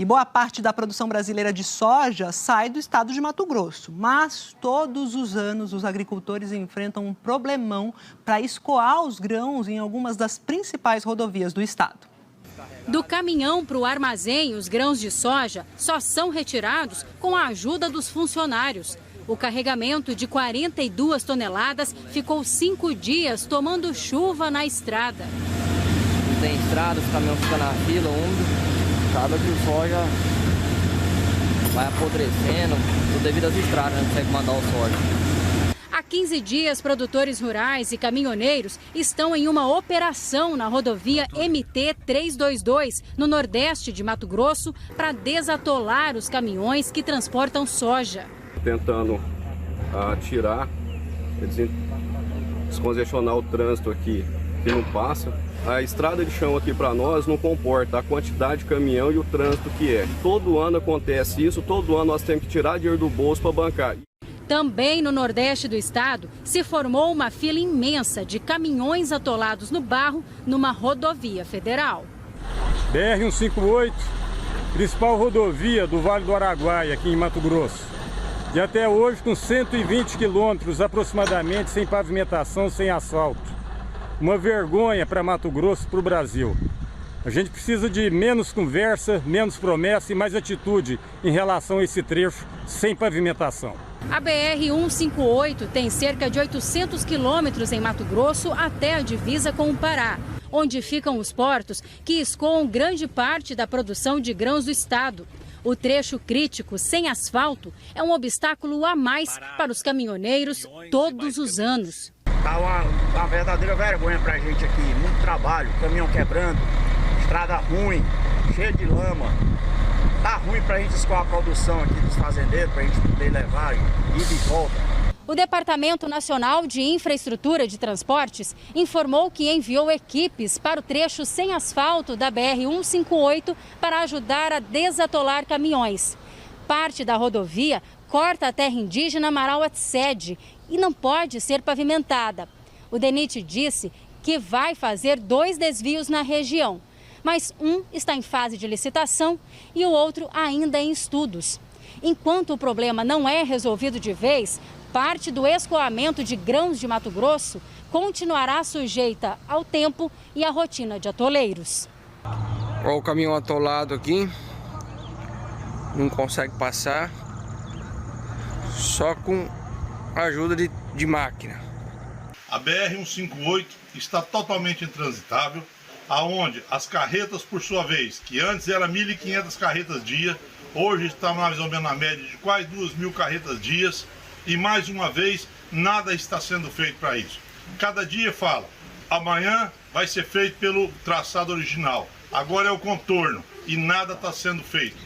E boa parte da produção brasileira de soja sai do estado de Mato Grosso. Mas todos os anos os agricultores enfrentam um problemão para escoar os grãos em algumas das principais rodovias do estado. Do caminhão para o armazém, os grãos de soja só são retirados com a ajuda dos funcionários. O carregamento de 42 toneladas ficou 5 dias tomando chuva na estrada. Não tem estrada, os caminhões ficam na fila, úmido. Acaba que o soja vai apodrecendo, tudo devido às estradas, não consegue mandar o soja. Há 15 dias, produtores rurais e caminhoneiros estão em uma operação na rodovia MT-322, no nordeste de Mato Grosso, para desatolar os caminhões que transportam soja. Tentando tirar, descongestionar o trânsito aqui, que não passa. A estrada de chão aqui para nós não comporta a quantidade de caminhão e o trânsito que é. Todo ano acontece isso, todo ano nós temos que tirar dinheiro do bolso para bancar. Também no nordeste do estado, se formou uma fila imensa de caminhões atolados no barro numa rodovia federal. BR-158, principal rodovia do Vale do Araguaia, aqui em Mato Grosso. E até hoje com 120 quilômetros aproximadamente sem pavimentação, sem asfalto. Uma vergonha para Mato Grosso e para o Brasil. A gente precisa de menos conversa, menos promessa e mais atitude em relação a esse trecho sem pavimentação. A BR-158 tem cerca de 800 quilômetros em Mato Grosso até a divisa com o Pará, onde ficam os portos que escoam grande parte da produção de grãos do estado. O trecho crítico, sem asfalto, é um obstáculo a mais para os caminhoneiros todos os anos. Tá uma verdadeira vergonha pra gente aqui, muito trabalho, caminhão quebrando, estrada ruim, cheia de lama. Tá ruim pra gente escoar a produção aqui dos fazendeiros, pra gente poder levar e ir de volta. O Departamento Nacional de Infraestrutura de Transportes informou que enviou equipes para o trecho sem asfalto da BR-158 para ajudar a desatolar caminhões. Parte da rodovia corta a terra indígena Marauatsede e não pode ser pavimentada. O DENIT disse que vai fazer 2 desvios na região, mas um está em fase de licitação e o outro ainda em estudos. Enquanto o problema não é resolvido de vez, parte do escoamento de grãos de Mato Grosso continuará sujeita ao tempo e à rotina de atoleiros. Olha o caminhão atolado aqui, não consegue passar, só com a ajuda de máquina. A BR-158 está totalmente intransitável, aonde as carretas, por sua vez, que antes era 1.500 carretas dia, hoje está mais ou menos na média de quase 2.000 carretas dias, e mais uma vez, nada está sendo feito para isso. Cada dia fala, amanhã vai ser feito pelo traçado original, agora é o contorno, e nada está sendo feito.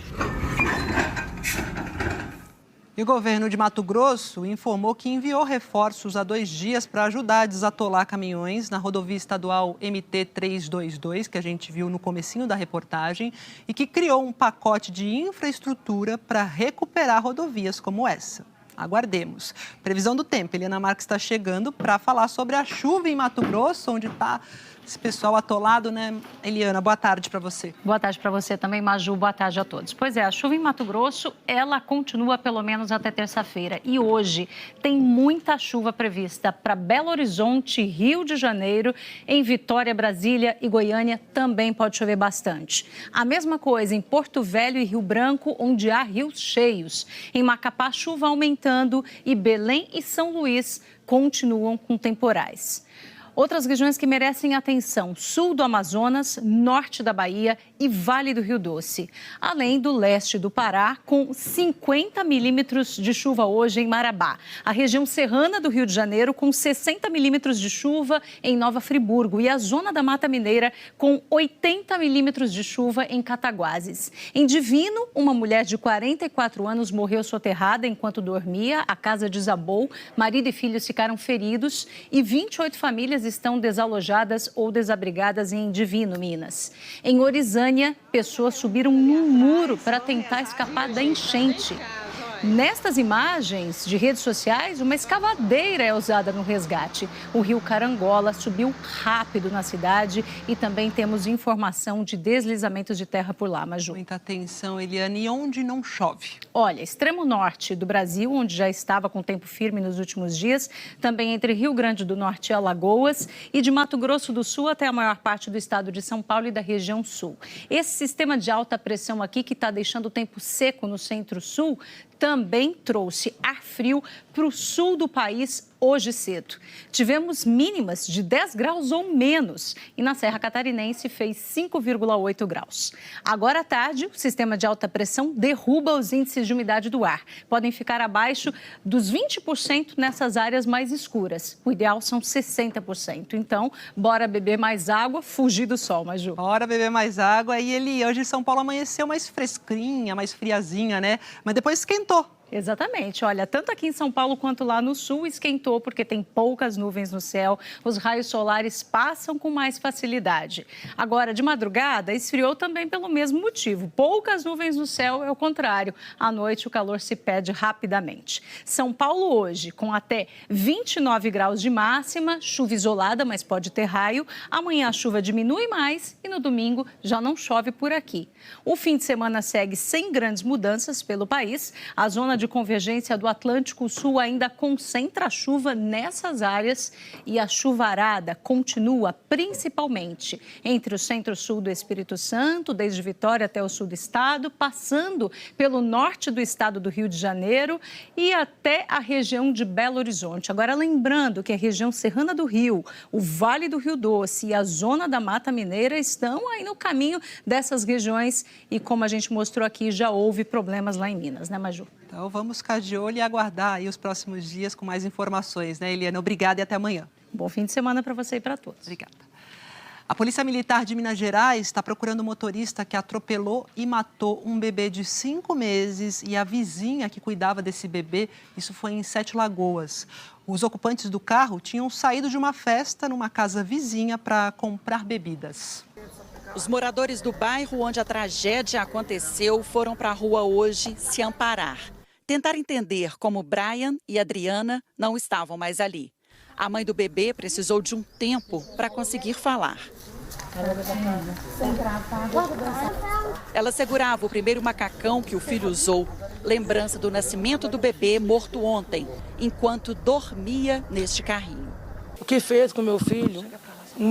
E o governo de Mato Grosso informou que enviou reforços há 2 dias para ajudar a desatolar caminhões na rodovia estadual MT-322, que a gente viu no comecinho da reportagem, e que criou um pacote de infraestrutura para recuperar rodovias como essa. Aguardemos. Previsão do tempo. Eliana Marques está chegando para falar sobre a chuva em Mato Grosso, onde está esse pessoal atolado, né? Eliana, boa tarde para você. Boa tarde para você também, Maju. Boa tarde a todos. Pois é, a chuva em Mato Grosso, ela continua pelo menos até terça-feira. E hoje tem muita chuva prevista para Belo Horizonte, Rio de Janeiro, em Vitória, Brasília e Goiânia também pode chover bastante. A mesma coisa em Porto Velho e Rio Branco, onde há rios cheios. Em Macapá, chuva aumentando e Belém e São Luís continuam com temporais. Outras regiões que merecem atenção: sul do Amazonas, norte da Bahia e Vale do Rio Doce. Além do leste do Pará, com 50 milímetros de chuva hoje em Marabá. A região serrana do Rio de Janeiro, com 60 milímetros de chuva em Nova Friburgo. E a zona da Mata Mineira, com 80 milímetros de chuva em Cataguases. Em Divino, uma mulher de 44 anos morreu soterrada enquanto dormia. A casa desabou, marido e filhos ficaram feridos e 28 famílias estão desalojadas ou desabrigadas em Divino, Minas. Em Orizânia, pessoas subiram num muro para tentar escapar da enchente. Nestas imagens de redes sociais, uma escavadeira é usada no resgate. O rio Carangola subiu rápido na cidade e também temos informação de deslizamentos de terra por lá, Maju. Muita atenção, Eliane. E onde não chove? Olha, extremo norte do Brasil, onde já estava com tempo firme nos últimos dias, também entre Rio Grande do Norte e Alagoas, e de Mato Grosso do Sul até a maior parte do estado de São Paulo e da região sul. Esse sistema de alta pressão aqui, que está deixando o tempo seco no centro-sul, também trouxe ar frio para o sul do país hoje cedo. Tivemos mínimas de 10 graus ou menos e na Serra Catarinense fez 5,8 graus. Agora à tarde, o sistema de alta pressão derruba os índices de umidade do ar. Podem ficar abaixo dos 20% nessas áreas mais escuras. O ideal são 60%. Então, bora beber mais água, fugir do sol, Maju. Bora beber mais água. E hoje São Paulo amanheceu mais fresquinha, mais friazinha, né? Mas depois esquentou. Exatamente. Olha, tanto aqui em São Paulo quanto lá no sul esquentou porque tem poucas nuvens no céu. Os raios solares passam com mais facilidade. Agora, de madrugada, esfriou também pelo mesmo motivo. Poucas nuvens no céu é o contrário. À noite, o calor se perde rapidamente. São Paulo hoje, com até 29 graus de máxima, chuva isolada, mas pode ter raio. Amanhã a chuva diminui mais e no domingo já não chove por aqui. O fim de semana segue sem grandes mudanças pelo país. A zona de convergência do Atlântico Sul ainda concentra a chuva nessas áreas e a chuvarada continua principalmente entre o centro-sul do Espírito Santo, desde Vitória até o sul do estado, passando pelo norte do estado do Rio de Janeiro e até a região de Belo Horizonte. Agora, lembrando que a região serrana do Rio, o Vale do Rio Doce e a zona da Mata Mineira estão aí no caminho dessas regiões e, como a gente mostrou aqui, já houve problemas lá em Minas, né, Maju? Então, vamos ficar de olho e aguardar aí os próximos dias com mais informações, né, Eliana? Obrigada e até amanhã. Bom fim de semana para você e para todos. Obrigada. A Polícia Militar de Minas Gerais está procurando um motorista que atropelou e matou um bebê de 5 meses e a vizinha que cuidava desse bebê. Isso foi em Sete Lagoas. Os ocupantes do carro tinham saído de uma festa numa casa vizinha para comprar bebidas. Os moradores do bairro onde a tragédia aconteceu foram para a rua hoje se amparar. Tentar entender como Brian e Adriana não estavam mais ali. A mãe do bebê precisou de um tempo para conseguir falar. Ela segurava o primeiro macacão que o filho usou, lembrança do nascimento do bebê morto ontem, enquanto dormia neste carrinho. O que fez com meu filho? Não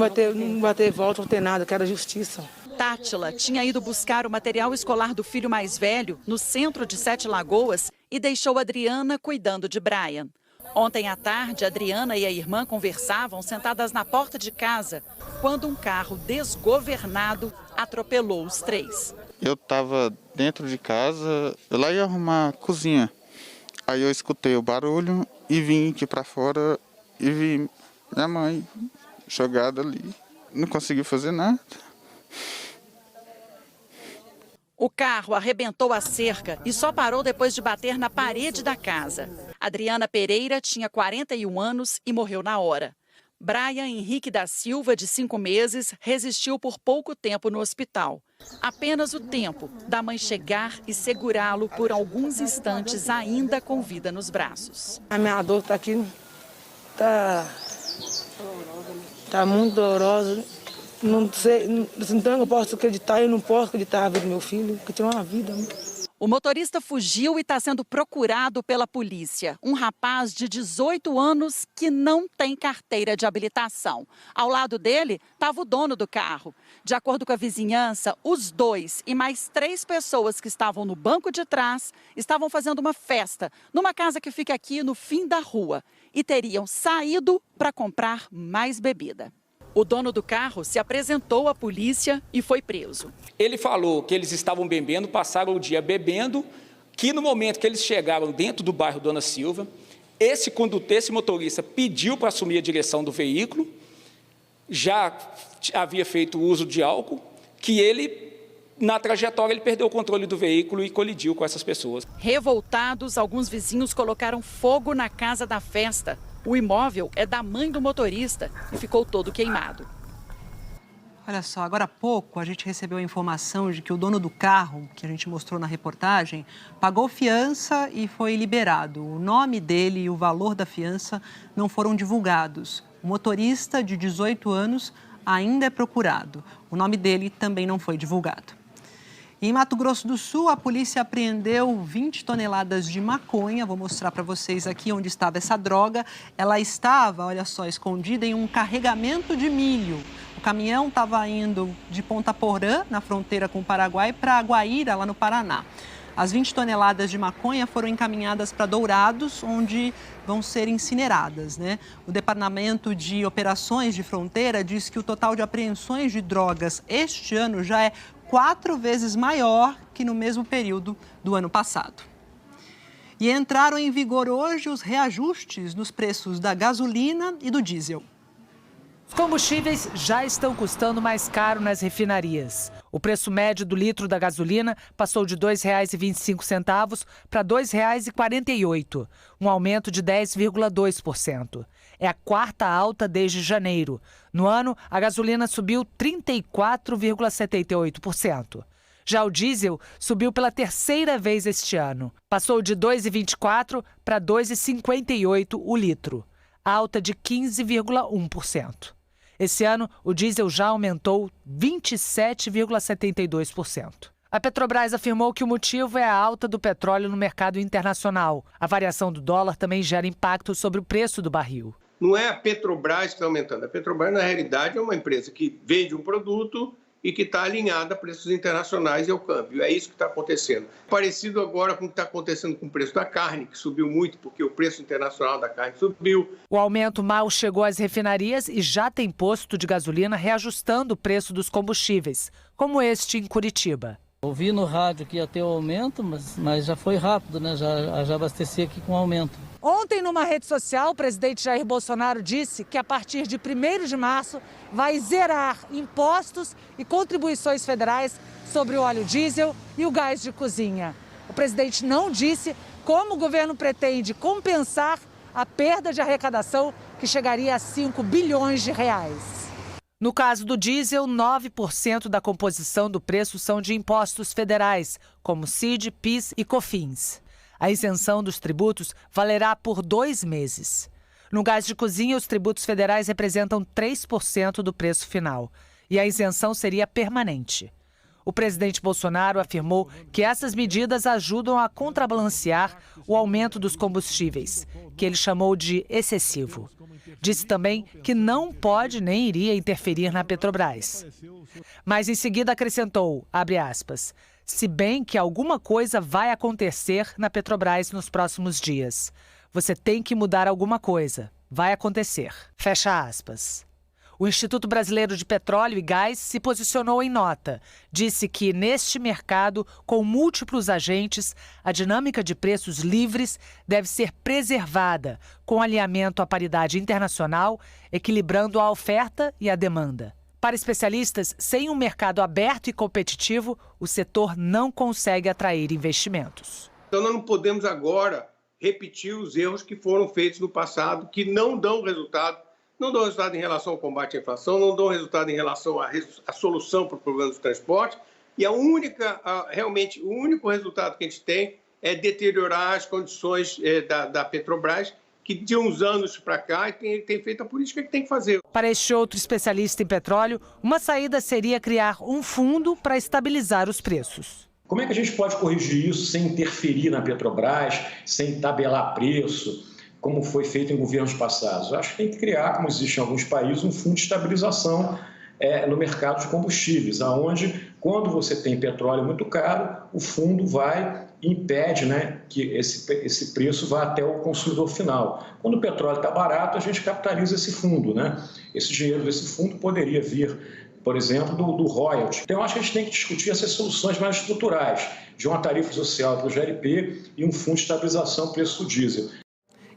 vai ter volta, não tem nada, quero justiça. Tátila tinha ido buscar o material escolar do filho mais velho no centro de Sete Lagoas e deixou Adriana cuidando de Brian. Ontem à tarde, Adriana e a irmã conversavam sentadas na porta de casa, quando um carro desgovernado atropelou os três. Eu estava dentro de casa, eu lá ia arrumar a cozinha. Aí eu escutei o barulho e vim aqui para fora e vi minha mãe jogada ali. Não consegui fazer nada. O carro arrebentou a cerca e só parou depois de bater na parede da casa. Adriana Pereira tinha 41 anos e morreu na hora. Brian Henrique da Silva, de 5 meses, resistiu por pouco tempo no hospital. Apenas o tempo da mãe chegar e segurá-lo por alguns instantes, ainda com vida nos braços. A minha dor está aqui, tá muito dolorosa. Não sei, então eu posso acreditar, eu não posso acreditar na vida do meu filho, porque tem uma vida. O motorista fugiu e está sendo procurado pela polícia. Um rapaz de 18 anos que não tem carteira de habilitação. Ao lado dele estava o dono do carro. De acordo com a vizinhança, os dois e mais 3 pessoas que estavam no banco de trás estavam fazendo uma festa numa casa que fica aqui no fim da rua. e teriam saído para comprar mais bebida. O dono do carro se apresentou à polícia e foi preso. Ele falou que eles estavam bebendo, passaram o dia bebendo, que no momento que eles chegaram dentro do bairro Dona Silva, esse motorista pediu para assumir a direção do veículo, já havia feito uso de álcool, que ele, na trajetória, ele perdeu o controle do veículo e colidiu com essas pessoas. Revoltados, alguns vizinhos colocaram fogo na casa da festa. O imóvel é da mãe do motorista e ficou todo queimado. Olha só, agora há pouco a gente recebeu a informação de que o dono do carro, que a gente mostrou na reportagem, pagou fiança e foi liberado. O nome dele e o valor da fiança não foram divulgados. O motorista, de 18 anos, ainda é procurado. O nome dele também não foi divulgado. Em Mato Grosso do Sul, a polícia apreendeu 20 toneladas de maconha. Vou mostrar para vocês aqui onde estava essa droga. Ela estava, olha só, escondida em um carregamento de milho. O caminhão estava indo de Ponta Porã, na fronteira com o Paraguai, para Guaíra, lá no Paraná. As 20 toneladas de maconha foram encaminhadas para Dourados, onde vão ser incineradas, né? O Departamento de Operações de Fronteira diz que o total de apreensões de drogas este ano já é 4 vezes maior que no mesmo período do ano passado. E entraram em vigor hoje os reajustes nos preços da gasolina e do diesel. Os combustíveis já estão custando mais caro nas refinarias. O preço médio do litro da gasolina passou de R$ 2,25 para R$ 2,48, um aumento de 10,2%. É a quarta alta desde janeiro. No ano, a gasolina subiu 34,78%. Já o diesel subiu pela terceira vez este ano. Passou de R$ 2,24 para R$ 2,58 o litro, alta de 15,1%. Esse ano, o diesel já aumentou 27,72%. A Petrobras afirmou que o motivo é a alta do petróleo no mercado internacional. A variação do dólar também gera impacto sobre o preço do barril. Não é a Petrobras que está aumentando. A Petrobras, na realidade, é uma empresa que vende um produto e que está alinhada a preços internacionais e ao câmbio. É isso que está acontecendo. Parecido agora com o que está acontecendo com o preço da carne, que subiu muito porque o preço internacional da carne subiu. O aumento mal chegou às refinarias e já tem posto de gasolina reajustando o preço dos combustíveis, como este em Curitiba. Ouvi no rádio que ia ter um aumento, mas já foi rápido, né? Já abasteci aqui com aumento. Ontem, numa rede social, o presidente Jair Bolsonaro disse que a partir de 1º de março vai zerar impostos e contribuições federais sobre o óleo diesel e o gás de cozinha. O presidente não disse como o governo pretende compensar a perda de arrecadação, que chegaria a 5 bilhões de reais. No caso do diesel, 9% da composição do preço são de impostos federais, como CID, PIS e COFINS. A isenção dos tributos valerá por 2 meses. No gás de cozinha, os tributos federais representam 3% do preço final e a isenção seria permanente. O presidente Bolsonaro afirmou que essas medidas ajudam a contrabalancear o aumento dos combustíveis, que ele chamou de excessivo. Disse também que não pode nem iria interferir na Petrobras. Mas em seguida acrescentou, abre aspas, se bem que alguma coisa vai acontecer na Petrobras nos próximos dias. Você tem que mudar alguma coisa. Vai acontecer. Fecha aspas. O Instituto Brasileiro de Petróleo e Gás se posicionou em nota. Disse que, neste mercado, com múltiplos agentes, a dinâmica de preços livres deve ser preservada, com alinhamento à paridade internacional, equilibrando a oferta e a demanda. Para especialistas, sem um mercado aberto e competitivo, o setor não consegue atrair investimentos. Então, nós não podemos agora repetir os erros que foram feitos no passado, que não dão resultado. Não dão resultado em relação ao combate à inflação, não dão resultado em relação à solução para o problema do transporte. E realmente, o único resultado que a gente tem é deteriorar as condições da Petrobras, que de uns anos para cá tem feito a política que tem que fazer. Para este outro especialista em petróleo, uma saída seria criar um fundo para estabilizar os preços. Como é que a gente pode corrigir isso sem interferir na Petrobras, sem tabelar preço, como foi feito em governos passados? Eu acho que tem que criar, como existe em alguns países, um fundo de estabilização no mercado de combustíveis, onde, quando você tem petróleo muito caro, o fundo vai impede, né, que esse preço vá até o consumidor final. Quando o petróleo está barato, a gente capitaliza esse fundo, né? Esse dinheiro desse fundo poderia vir, por exemplo, do royalty. Então, eu acho que a gente tem que discutir essas soluções mais estruturais, de uma tarifa social para o GLP e um fundo de estabilização do preço do diesel.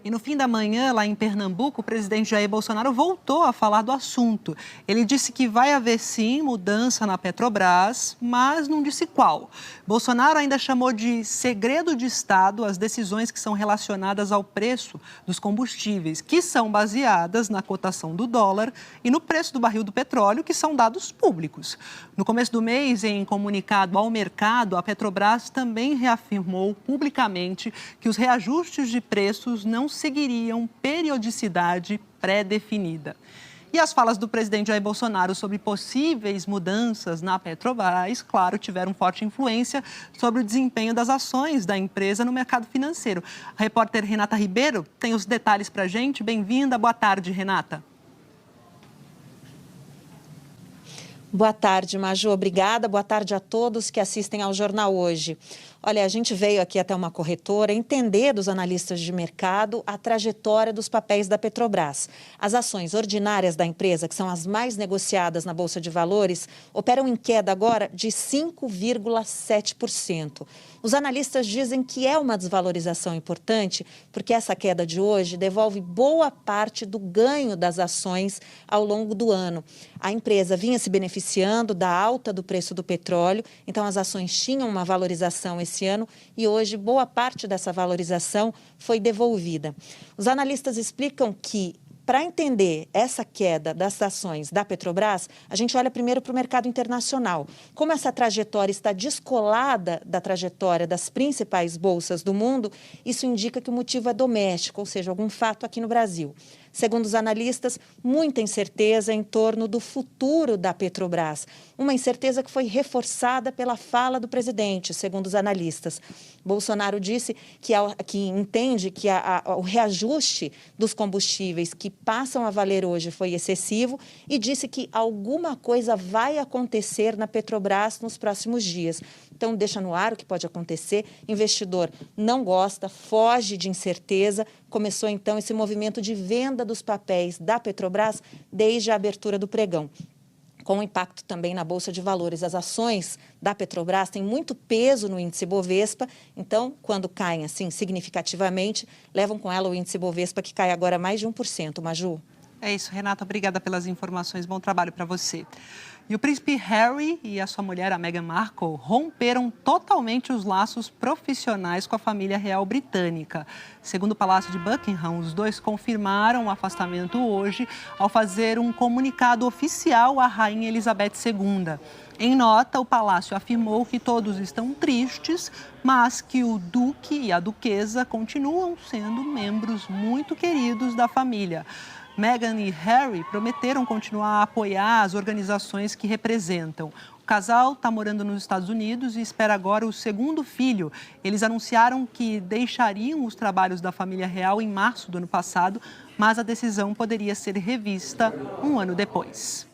E no fim da manhã, lá em Pernambuco, o presidente Jair Bolsonaro voltou a falar do assunto. Ele disse que vai haver, sim, mudança na Petrobras, mas não disse qual. Bolsonaro ainda chamou de segredo de Estado as decisões que são relacionadas ao preço dos combustíveis, que são baseadas na cotação do dólar e no preço do barril do petróleo, que são dados públicos. No começo do mês, em comunicado ao mercado, a Petrobras também reafirmou publicamente que os reajustes de preços não seguiriam periodicidade pré-definida. E as falas do presidente Jair Bolsonaro sobre possíveis mudanças na Petrobras, claro, tiveram forte influência sobre o desempenho das ações da empresa no mercado financeiro. A repórter Renata Ribeiro tem os detalhes para a gente. Bem-vinda. Boa tarde, Renata. Boa tarde, Maju. Obrigada. Boa tarde a todos que assistem ao Jornal Hoje. Olha, a gente veio aqui até uma corretora entender dos analistas de mercado a trajetória dos papéis da Petrobras. As ações ordinárias da empresa, que são as mais negociadas na Bolsa de Valores, operam em queda agora de 5,7%. Os analistas dizem que é uma desvalorização importante porque essa queda de hoje devolve boa parte do ganho das ações ao longo do ano. A empresa vinha se beneficiando da alta do preço do petróleo, então as ações tinham uma valorização esse ano e hoje boa parte dessa valorização foi devolvida. Os analistas explicam que, para entender essa queda das ações da Petrobras, a gente olha primeiro para o mercado internacional. Como essa trajetória está descolada da trajetória das principais bolsas do mundo, isso indica que o motivo é doméstico, ou seja, algum fato aqui no Brasil. Segundo os analistas, muita incerteza em torno do futuro da Petrobras. Uma incerteza que foi reforçada pela fala do presidente, segundo os analistas. Bolsonaro disse que entende que o reajuste dos combustíveis que passam a valer hoje foi excessivo e disse que alguma coisa vai acontecer na Petrobras nos próximos dias. Então, deixa no ar o que pode acontecer. Investidor não gosta, foge de incerteza. Começou, então, esse movimento de venda dos papéis da Petrobras desde a abertura do pregão. Com impacto também na Bolsa de Valores. As ações da Petrobras têm muito peso no índice Bovespa, então, quando caem assim significativamente, levam com ela o índice Bovespa, que cai agora mais de 1%. Maju? É isso, Renata. Obrigada pelas informações. Bom trabalho para você. E o príncipe Harry e a sua mulher, a Meghan Markle, romperam totalmente os laços profissionais com a família real britânica. Segundo o Palácio de Buckingham, os dois confirmaram o afastamento hoje ao fazer um comunicado oficial à rainha Elizabeth II. Em nota, o palácio afirmou que todos estão tristes, mas que o duque e a duquesa continuam sendo membros muito queridos da família. Meghan e Harry prometeram continuar a apoiar as organizações que representam. O casal está morando nos Estados Unidos e espera agora o segundo filho. Eles anunciaram que deixariam os trabalhos da família real em março do ano passado, mas a decisão poderia ser revista um ano depois.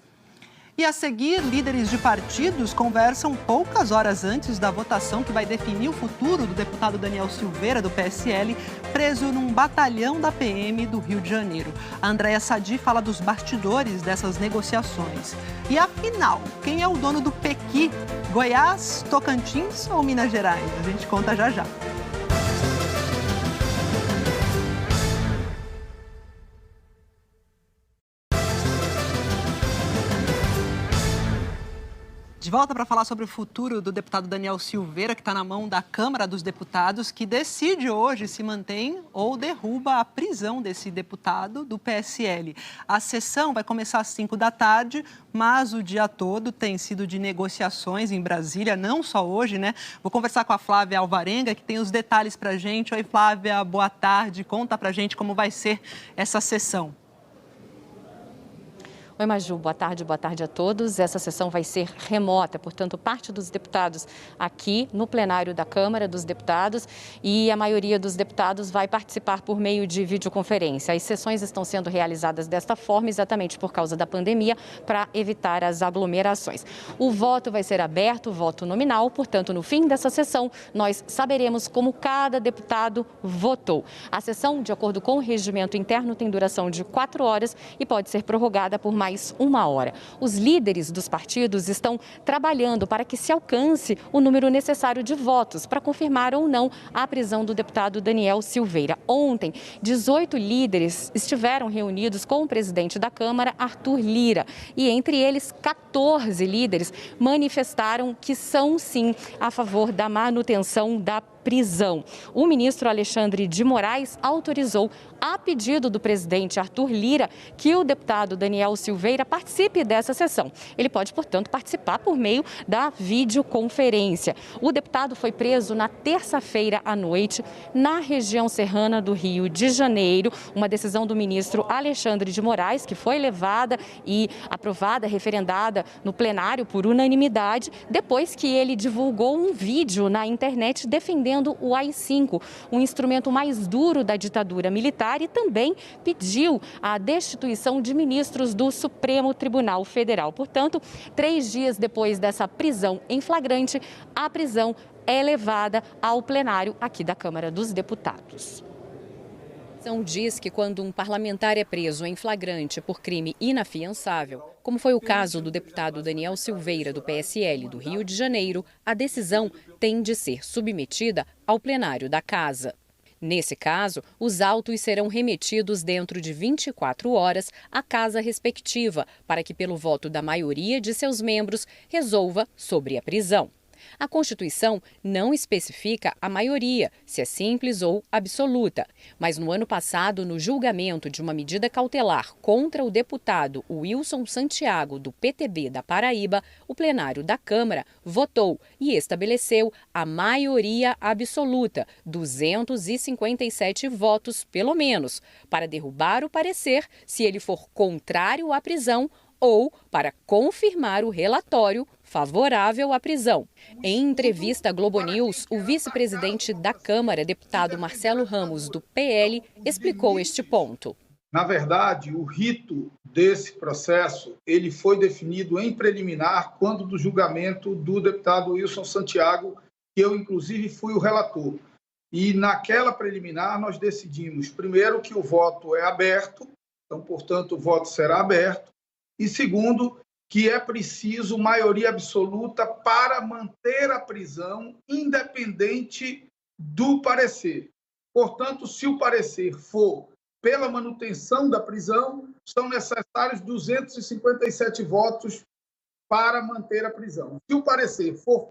E a seguir, líderes de partidos conversam poucas horas antes da votação que vai definir o futuro do deputado Daniel Silveira, do PSL, preso num batalhão da PM do Rio de Janeiro. A Andréa Sadi fala dos bastidores dessas negociações. E afinal, quem é o dono do Pequi? Goiás, Tocantins ou Minas Gerais? A gente conta já já. De volta para falar sobre o futuro do deputado Daniel Silveira, que está na mão da Câmara dos Deputados, que decide hoje se mantém ou derruba a prisão desse deputado do PSL. A sessão vai começar às 5 da tarde, mas o dia todo tem sido de negociações em Brasília, não só hoje, né? Vou conversar com a Flávia Alvarenga, que tem os detalhes para a gente. Oi, Flávia, boa tarde. Conta para a gente como vai ser essa sessão. Oi, Maju, boa tarde a todos. Essa sessão vai ser remota, portanto, parte dos deputados aqui no plenário da Câmara dos Deputados e a maioria dos deputados vai participar por meio de videoconferência. As sessões estão sendo realizadas desta forma exatamente por causa da pandemia, para evitar as aglomerações. O voto vai ser aberto, voto nominal, portanto, no fim dessa sessão, nós saberemos como cada deputado votou. A sessão, de acordo com o regimento interno, tem duração de 4 horas e pode ser prorrogada por mais 1 hora. Os líderes dos partidos estão trabalhando para que se alcance o número necessário de votos para confirmar ou não a prisão do deputado Daniel Silveira. Ontem, 18 líderes estiveram reunidos com o presidente da Câmara, Arthur Lira, e entre eles 14 líderes manifestaram que são sim a favor da manutenção da prisão. O ministro Alexandre de Moraes autorizou, a pedido do presidente Arthur Lira, que o deputado Daniel Silveira participe dessa sessão. Ele pode, portanto, participar por meio da videoconferência. O deputado foi preso na terça-feira à noite, na região serrana do Rio de Janeiro. Uma decisão do ministro Alexandre de Moraes, que foi levada e aprovada, referendada no plenário por unanimidade, depois que ele divulgou um vídeo na internet defendendo o AI-5, um instrumento mais duro da ditadura militar, e também pediu a destituição de ministros do Supremo Tribunal Federal. Portanto, 3 dias depois dessa prisão em flagrante, a prisão é levada ao plenário aqui da Câmara dos Deputados. A Constituição diz que quando um parlamentar é preso em flagrante por crime inafiançável, como foi o caso do deputado Daniel Silveira, do PSL do Rio de Janeiro, a decisão tem de ser submetida ao plenário da Casa. Nesse caso, os autos serão remetidos dentro de 24 horas à casa respectiva, para que, pelo voto da maioria de seus membros, resolva sobre a prisão. A Constituição não especifica a maioria, se é simples ou absoluta. Mas no ano passado, no julgamento de uma medida cautelar contra o deputado Wilson Santiago, do PTB da Paraíba, o plenário da Câmara votou e estabeleceu a maioria absoluta, 257 votos pelo menos, para derrubar o parecer se ele for contrário à prisão ou para confirmar o relatório favorável à prisão. Em entrevista à Globo News, o vice-presidente da Câmara, deputado Marcelo Ramos, do PL, explicou este ponto. Na verdade, o rito desse processo ele foi definido em preliminar quando do julgamento do deputado Wilson Santiago, que eu, inclusive, fui o relator. E naquela preliminar nós decidimos, primeiro, que o voto é aberto, então, portanto, o voto será aberto, e segundo, que é preciso maioria absoluta para manter a prisão, independente do parecer. Portanto, se o parecer for pela manutenção da prisão, são necessários 257 votos para manter a prisão. Se o parecer for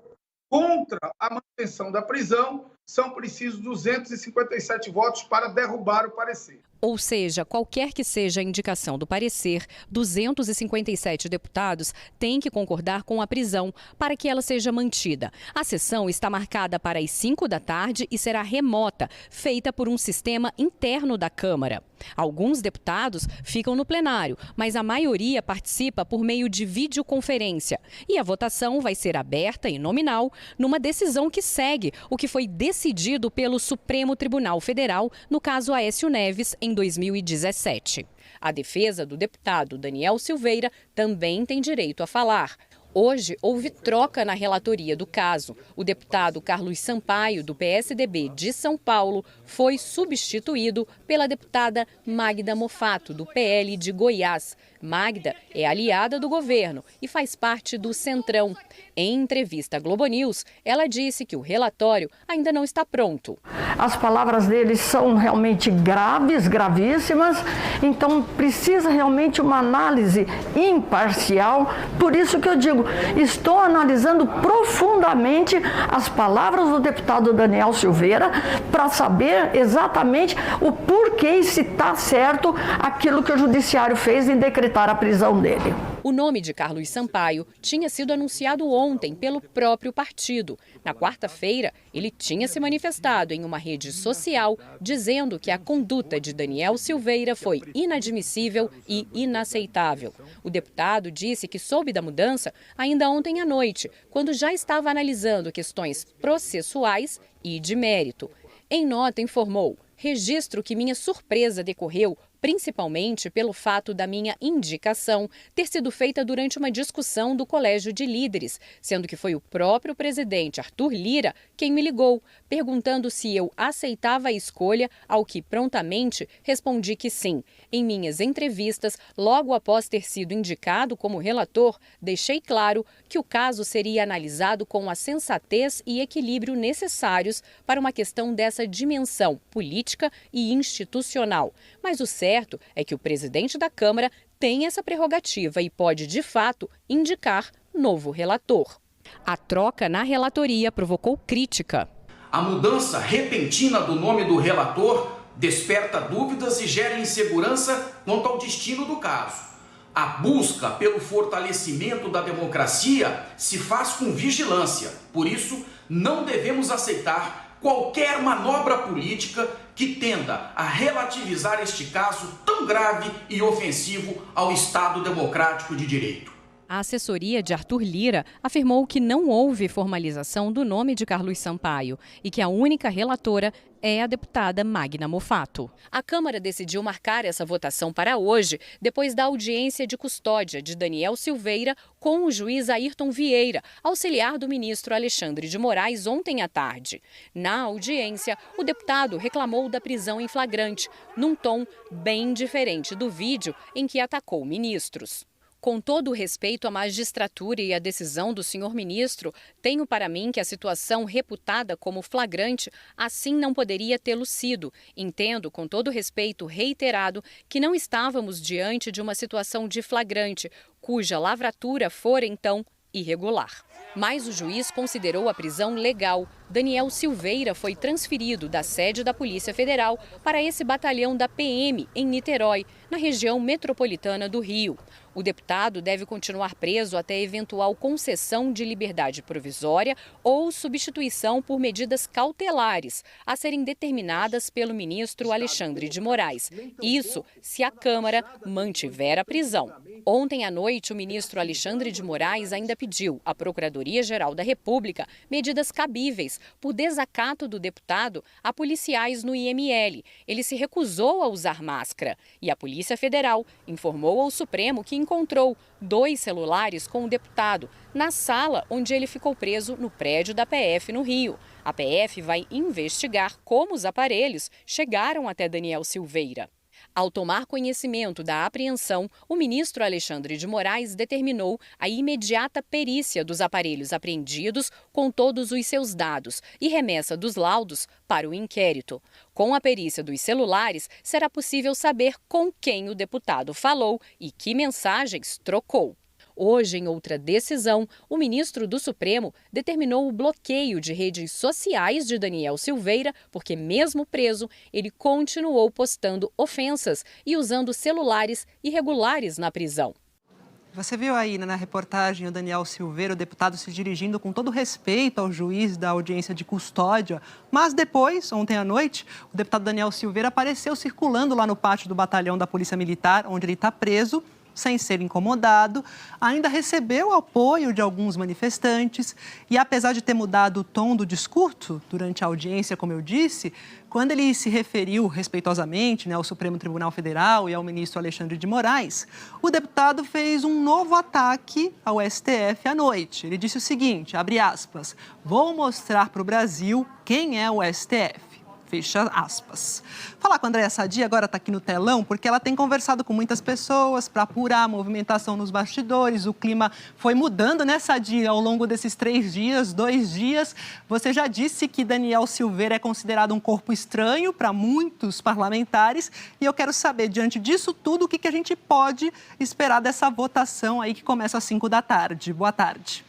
contra a manutenção da prisão, são precisos 257 votos para derrubar o parecer. Ou seja, qualquer que seja a indicação do parecer, 257 deputados têm que concordar com a prisão para que ela seja mantida. A sessão está marcada para as 5 da tarde e será remota, feita por um sistema interno da Câmara. Alguns deputados ficam no plenário, mas a maioria participa por meio de videoconferência. E a votação vai ser aberta e nominal numa decisão que segue o que foi decidido pelo Supremo Tribunal Federal no caso Aécio Neves, em 2017. A defesa do deputado Daniel Silveira também tem direito a falar. Hoje, houve troca na relatoria do caso. O deputado Carlos Sampaio, do PSDB de São Paulo, foi substituído pela deputada Magda Mofato, do PL de Goiás. Magda é aliada do governo e faz parte do Centrão. Em entrevista à Globo News, ela disse que o relatório ainda não está pronto. As palavras deles são realmente graves, gravíssimas, então precisa realmente uma análise imparcial. Por isso que eu digo, estou analisando profundamente as palavras do deputado Daniel Silveira para saber exatamente o porquê e se está certo aquilo que o judiciário fez em decretar a prisão dele. O nome de Carlos Sampaio tinha sido anunciado ontem pelo próprio partido. Na quarta-feira, ele tinha se manifestado em uma rede social dizendo que a conduta de Daniel Silveira foi inadmissível e inaceitável. O deputado disse que soube da mudança ainda ontem à noite, quando já estava analisando questões processuais e de mérito. Em nota, informou: registro que minha surpresa decorreu principalmente pelo fato da minha indicação ter sido feita durante uma discussão do Colégio de Líderes, sendo que foi o próprio presidente Arthur Lira quem me ligou, perguntando se eu aceitava a escolha, ao que prontamente respondi que sim. Em minhas entrevistas, logo após ter sido indicado como relator, deixei claro que o caso seria analisado com a sensatez e equilíbrio necessários para uma questão dessa dimensão política e institucional. Mas o certo é que o presidente da Câmara tem essa prerrogativa e pode, de fato, indicar novo relator. A troca na relatoria provocou crítica. A mudança repentina do nome do relator desperta dúvidas e gera insegurança quanto ao destino do caso. A busca pelo fortalecimento da democracia se faz com vigilância. Por isso, não devemos aceitar qualquer manobra política que tenda a relativizar este caso tão grave e ofensivo ao Estado democrático de direito. A assessoria de Arthur Lira afirmou que não houve formalização do nome de Carlos Sampaio e que a única relatora é a deputada Magna Mofato. A Câmara decidiu marcar essa votação para hoje, depois da audiência de custódia de Daniel Silveira com o juiz Ayrton Vieira, auxiliar do ministro Alexandre de Moraes, ontem à tarde. Na audiência, o deputado reclamou da prisão em flagrante, num tom bem diferente do vídeo em que atacou ministros. Com todo o respeito à magistratura e à decisão do senhor ministro, tenho para mim que a situação reputada como flagrante assim não poderia tê-lo sido. Entendo, com todo o respeito reiterado, que não estávamos diante de uma situação de flagrante, cuja lavratura for, então, irregular. Mas o juiz considerou a prisão legal. Daniel Silveira foi transferido da sede da Polícia Federal para esse batalhão da PM em Niterói, na região metropolitana do Rio. O deputado deve continuar preso até eventual concessão de liberdade provisória ou substituição por medidas cautelares a serem determinadas pelo ministro Alexandre de Moraes. Isso se a Câmara mantiver a prisão. Ontem à noite, o ministro Alexandre de Moraes ainda pediu à Procuradoria-Geral da República medidas cabíveis por desacato do deputado a policiais no IML. Ele se recusou a usar máscara e a Polícia Federal informou ao Supremo que encontrou 2 celulares com o deputado na sala onde ele ficou preso no prédio da PF no Rio. A PF vai investigar como os aparelhos chegaram até Daniel Silveira. Ao tomar conhecimento da apreensão, o ministro Alexandre de Moraes determinou a imediata perícia dos aparelhos apreendidos com todos os seus dados e remessa dos laudos para o inquérito. Com a perícia dos celulares, será possível saber com quem o deputado falou e que mensagens trocou. Hoje, em outra decisão, o ministro do Supremo determinou o bloqueio de redes sociais de Daniel Silveira, porque mesmo preso, ele continuou postando ofensas e usando celulares irregulares na prisão. Você viu aí na reportagem o Daniel Silveira, o deputado, se dirigindo com todo respeito ao juiz da audiência de custódia. Mas depois, ontem à noite, o deputado Daniel Silveira apareceu circulando lá no pátio do batalhão da Polícia Militar, onde ele está preso, sem ser incomodado, ainda recebeu o apoio de alguns manifestantes e, apesar de ter mudado o tom do discurso durante a audiência, como eu disse, quando ele se referiu respeitosamente, ao Supremo Tribunal Federal e ao ministro Alexandre de Moraes, o deputado fez um novo ataque ao STF à noite. Ele disse o seguinte, abre aspas, vou mostrar para o Brasil quem é o STF. Fecha aspas. Falar com a Andréa Sadi agora está aqui no telão, porque ela tem conversado com muitas pessoas para apurar a movimentação nos bastidores. O clima foi mudando, né, Sadi, ao longo desses 3 dias, 2 dias. Você já disse que Daniel Silveira é considerado um corpo estranho para muitos parlamentares. E eu quero saber, diante disso tudo, o que a gente pode esperar dessa votação aí que começa às 5 da tarde. Boa tarde.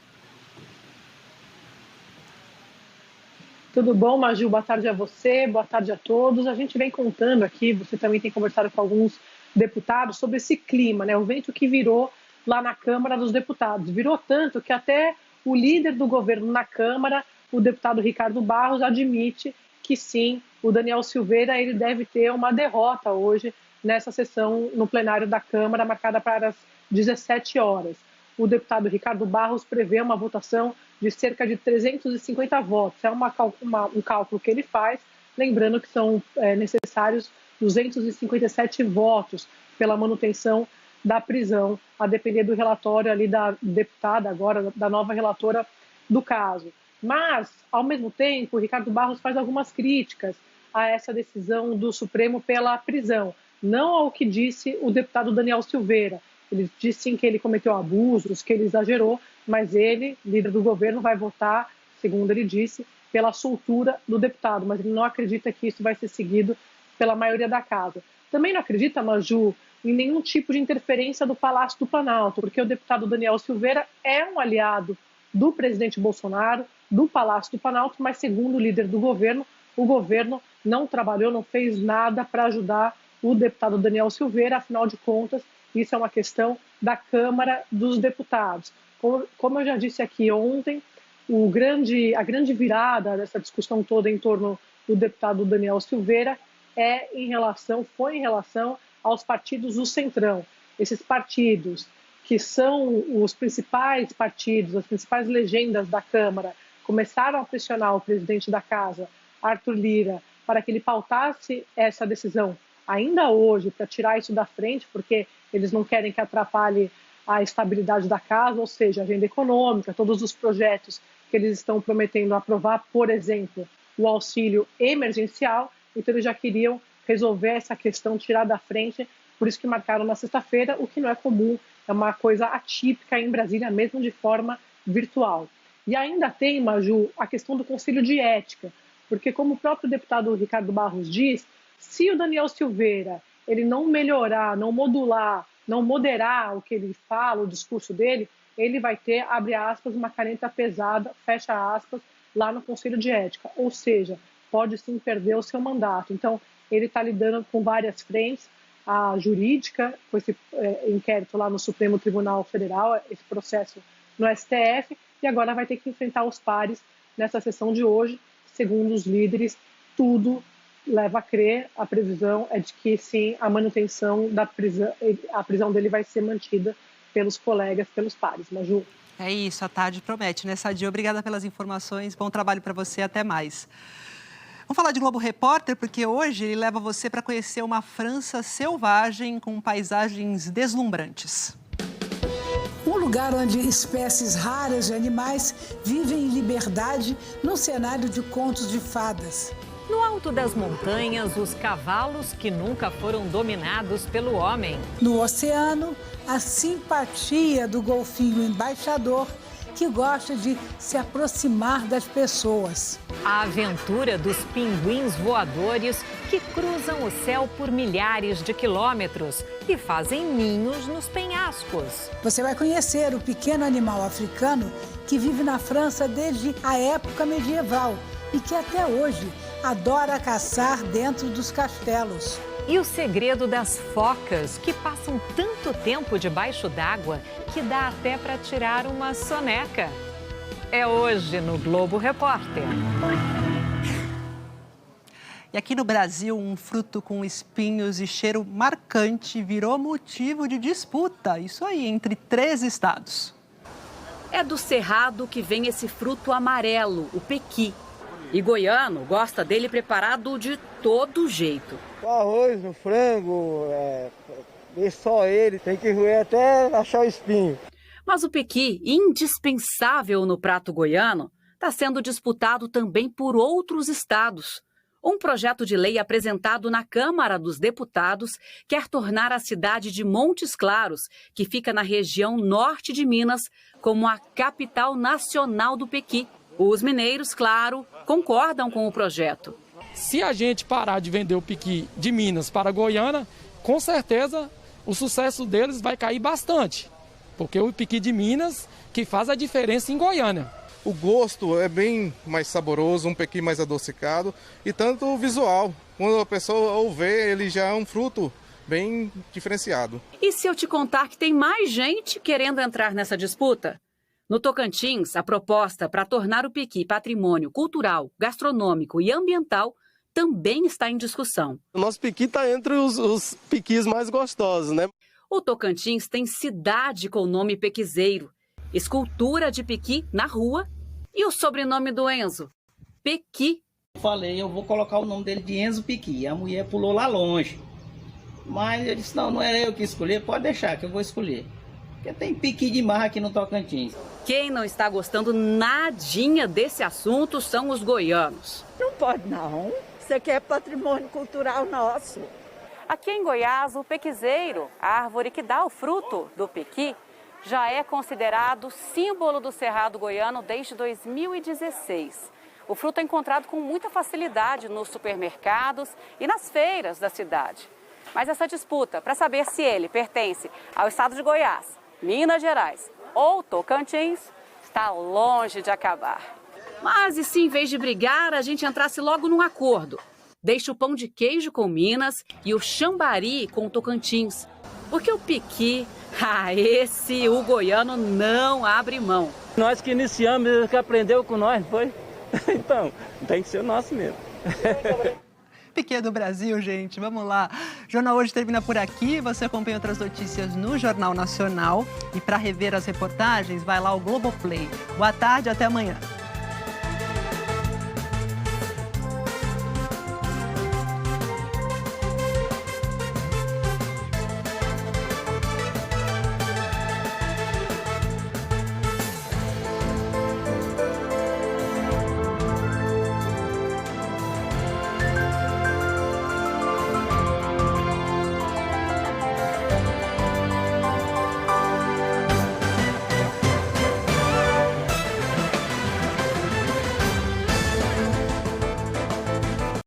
Tudo bom, Maju? Boa tarde a você, boa tarde a todos. A gente vem contando aqui, você também tem conversado com alguns deputados sobre esse clima, né? O vento que virou lá na Câmara dos Deputados. Virou tanto que até o líder do governo na Câmara, o deputado Ricardo Barros, admite que sim, o Daniel Silveira ele deve ter uma derrota hoje nessa sessão no plenário da Câmara, marcada para as 17 horas. O deputado Ricardo Barros prevê uma votação de cerca de 350 votos. É um cálculo que ele faz, lembrando que são necessários 257 votos pela manutenção da prisão, a depender do relatório ali da deputada, agora da nova relatora do caso. Mas, ao mesmo tempo, o Ricardo Barros faz algumas críticas a essa decisão do Supremo pela prisão, não ao que disse o deputado Daniel Silveira. Ele disse sim que ele cometeu abusos, que ele exagerou, mas ele, líder do governo, vai votar, segundo ele disse, pela soltura do deputado, mas ele não acredita que isso vai ser seguido pela maioria da casa. Também não acredita, Maju, em nenhum tipo de interferência do Palácio do Planalto, porque o deputado Daniel Silveira é um aliado do presidente Bolsonaro, do Palácio do Planalto, mas segundo o líder do governo, o governo não trabalhou, não fez nada para ajudar o deputado Daniel Silveira, afinal de contas, isso é uma questão da Câmara dos Deputados. Como eu já disse aqui ontem, a grande virada dessa discussão toda em torno do deputado Daniel Silveira foi em relação aos partidos do Centrão. Esses partidos que são os principais partidos, as principais legendas da Câmara, começaram a pressionar o presidente da Casa, Arthur Lira, para que ele pautasse essa decisão ainda hoje, para tirar isso da frente, porque eles não querem que atrapalhe a estabilidade da Casa, ou seja, a agenda econômica, todos os projetos que eles estão prometendo aprovar, por exemplo, o auxílio emergencial. Então eles já queriam resolver essa questão, tirar da frente, por isso que marcaram na sexta-feira, o que não é comum, é uma coisa atípica em Brasília, mesmo de forma virtual. E ainda tem, Maju, a questão do Conselho de Ética, porque como o próprio deputado Ricardo Barros diz, se o Daniel Silveira ele não melhorar, não modular, não moderar o que ele fala, o discurso dele, ele vai ter, abre aspas, uma caneta pesada, fecha aspas, lá no Conselho de Ética. Ou seja, pode sim perder o seu mandato. Então, ele está lidando com várias frentes, a jurídica, com esse inquérito lá no Supremo Tribunal Federal, esse processo no STF, e agora vai ter que enfrentar os pares nessa sessão de hoje. Segundo os líderes, tudo leva a crer, a previsão é de que sim, a manutenção da prisão, a prisão dele vai ser mantida pelos colegas, pelos pares. Maju. É isso, a tarde promete, né, Sadia? Obrigada pelas informações, bom trabalho para você, até mais. Vamos falar de Globo Repórter, porque hoje ele leva você para conhecer uma França selvagem com paisagens deslumbrantes. Um lugar onde espécies raras de animais vivem em liberdade num cenário de contos de fadas. No alto das montanhas, os cavalos que nunca foram dominados pelo homem. No oceano, a simpatia do golfinho embaixador, que gosta de se aproximar das pessoas. A aventura dos pinguins voadores que cruzam o céu por milhares de quilômetros e fazem ninhos nos penhascos. Você vai conhecer o pequeno animal africano que vive na França desde a época medieval e que até hoje adora caçar dentro dos castelos. E o segredo das focas, que passam tanto tempo debaixo d'água que dá até para tirar uma soneca. É hoje no Globo Repórter. E aqui no Brasil, um fruto com espinhos e cheiro marcante virou motivo de disputa. Isso aí, entre 3 estados. É do Cerrado que vem esse fruto amarelo, o pequi. E goiano gosta dele preparado de todo jeito. O arroz, o frango, e só ele, tem que roer até achar o espinho. Mas o pequi, indispensável no prato goiano, está sendo disputado também por outros estados. Um projeto de lei apresentado na Câmara dos Deputados quer tornar a cidade de Montes Claros, que fica na região norte de Minas, como a capital nacional do pequi. Os mineiros, claro, concordam com o projeto. Se a gente parar de vender o pequi de Minas para Goiânia, com certeza o sucesso deles vai cair bastante. Porque o pequi de Minas que faz a diferença em Goiânia. O gosto é bem mais saboroso, um pequi mais adocicado e tanto o visual. Quando a pessoa o vê, ele já é um fruto bem diferenciado. E se eu te contar que tem mais gente querendo entrar nessa disputa? No Tocantins, a proposta para tornar o piqui patrimônio cultural, gastronômico e ambiental também está em discussão. O nosso piqui está entre os piquis mais gostosos, né? O Tocantins tem cidade com o nome Pequizeiro, escultura de piqui na rua e o sobrenome do Enzo, Pequi. Falei, eu vou colocar o nome dele de Enzo Piqui. A mulher pulou lá longe. Mas eu disse, não era eu que escolhi, pode deixar que eu vou escolher. Porque tem piqui demais aqui no Tocantins. Quem não está gostando nadinha desse assunto são os goianos. Não pode não, isso aqui é patrimônio cultural nosso. Aqui em Goiás, o pequizeiro, a árvore que dá o fruto do pequi, já é considerado símbolo do Cerrado goiano desde 2016. O fruto é encontrado com muita facilidade nos supermercados e nas feiras da cidade. Mas essa disputa para saber se ele pertence ao estado de Goiás, Minas Gerais ou Tocantins está longe de acabar. Mas e se em vez de brigar a gente entrasse logo num acordo? Deixa o pão de queijo com Minas e o chambari com o Tocantins. Porque o piqui, esse o goiano não abre mão. Nós que iniciamos, ele que aprendeu com nós, foi? Então, tem que ser nosso mesmo. Piqui do Brasil, gente. Vamos lá. O Jornal Hoje termina por aqui. Você acompanha outras notícias no Jornal Nacional. E para rever as reportagens, vai lá ao Globoplay. Boa tarde, até amanhã.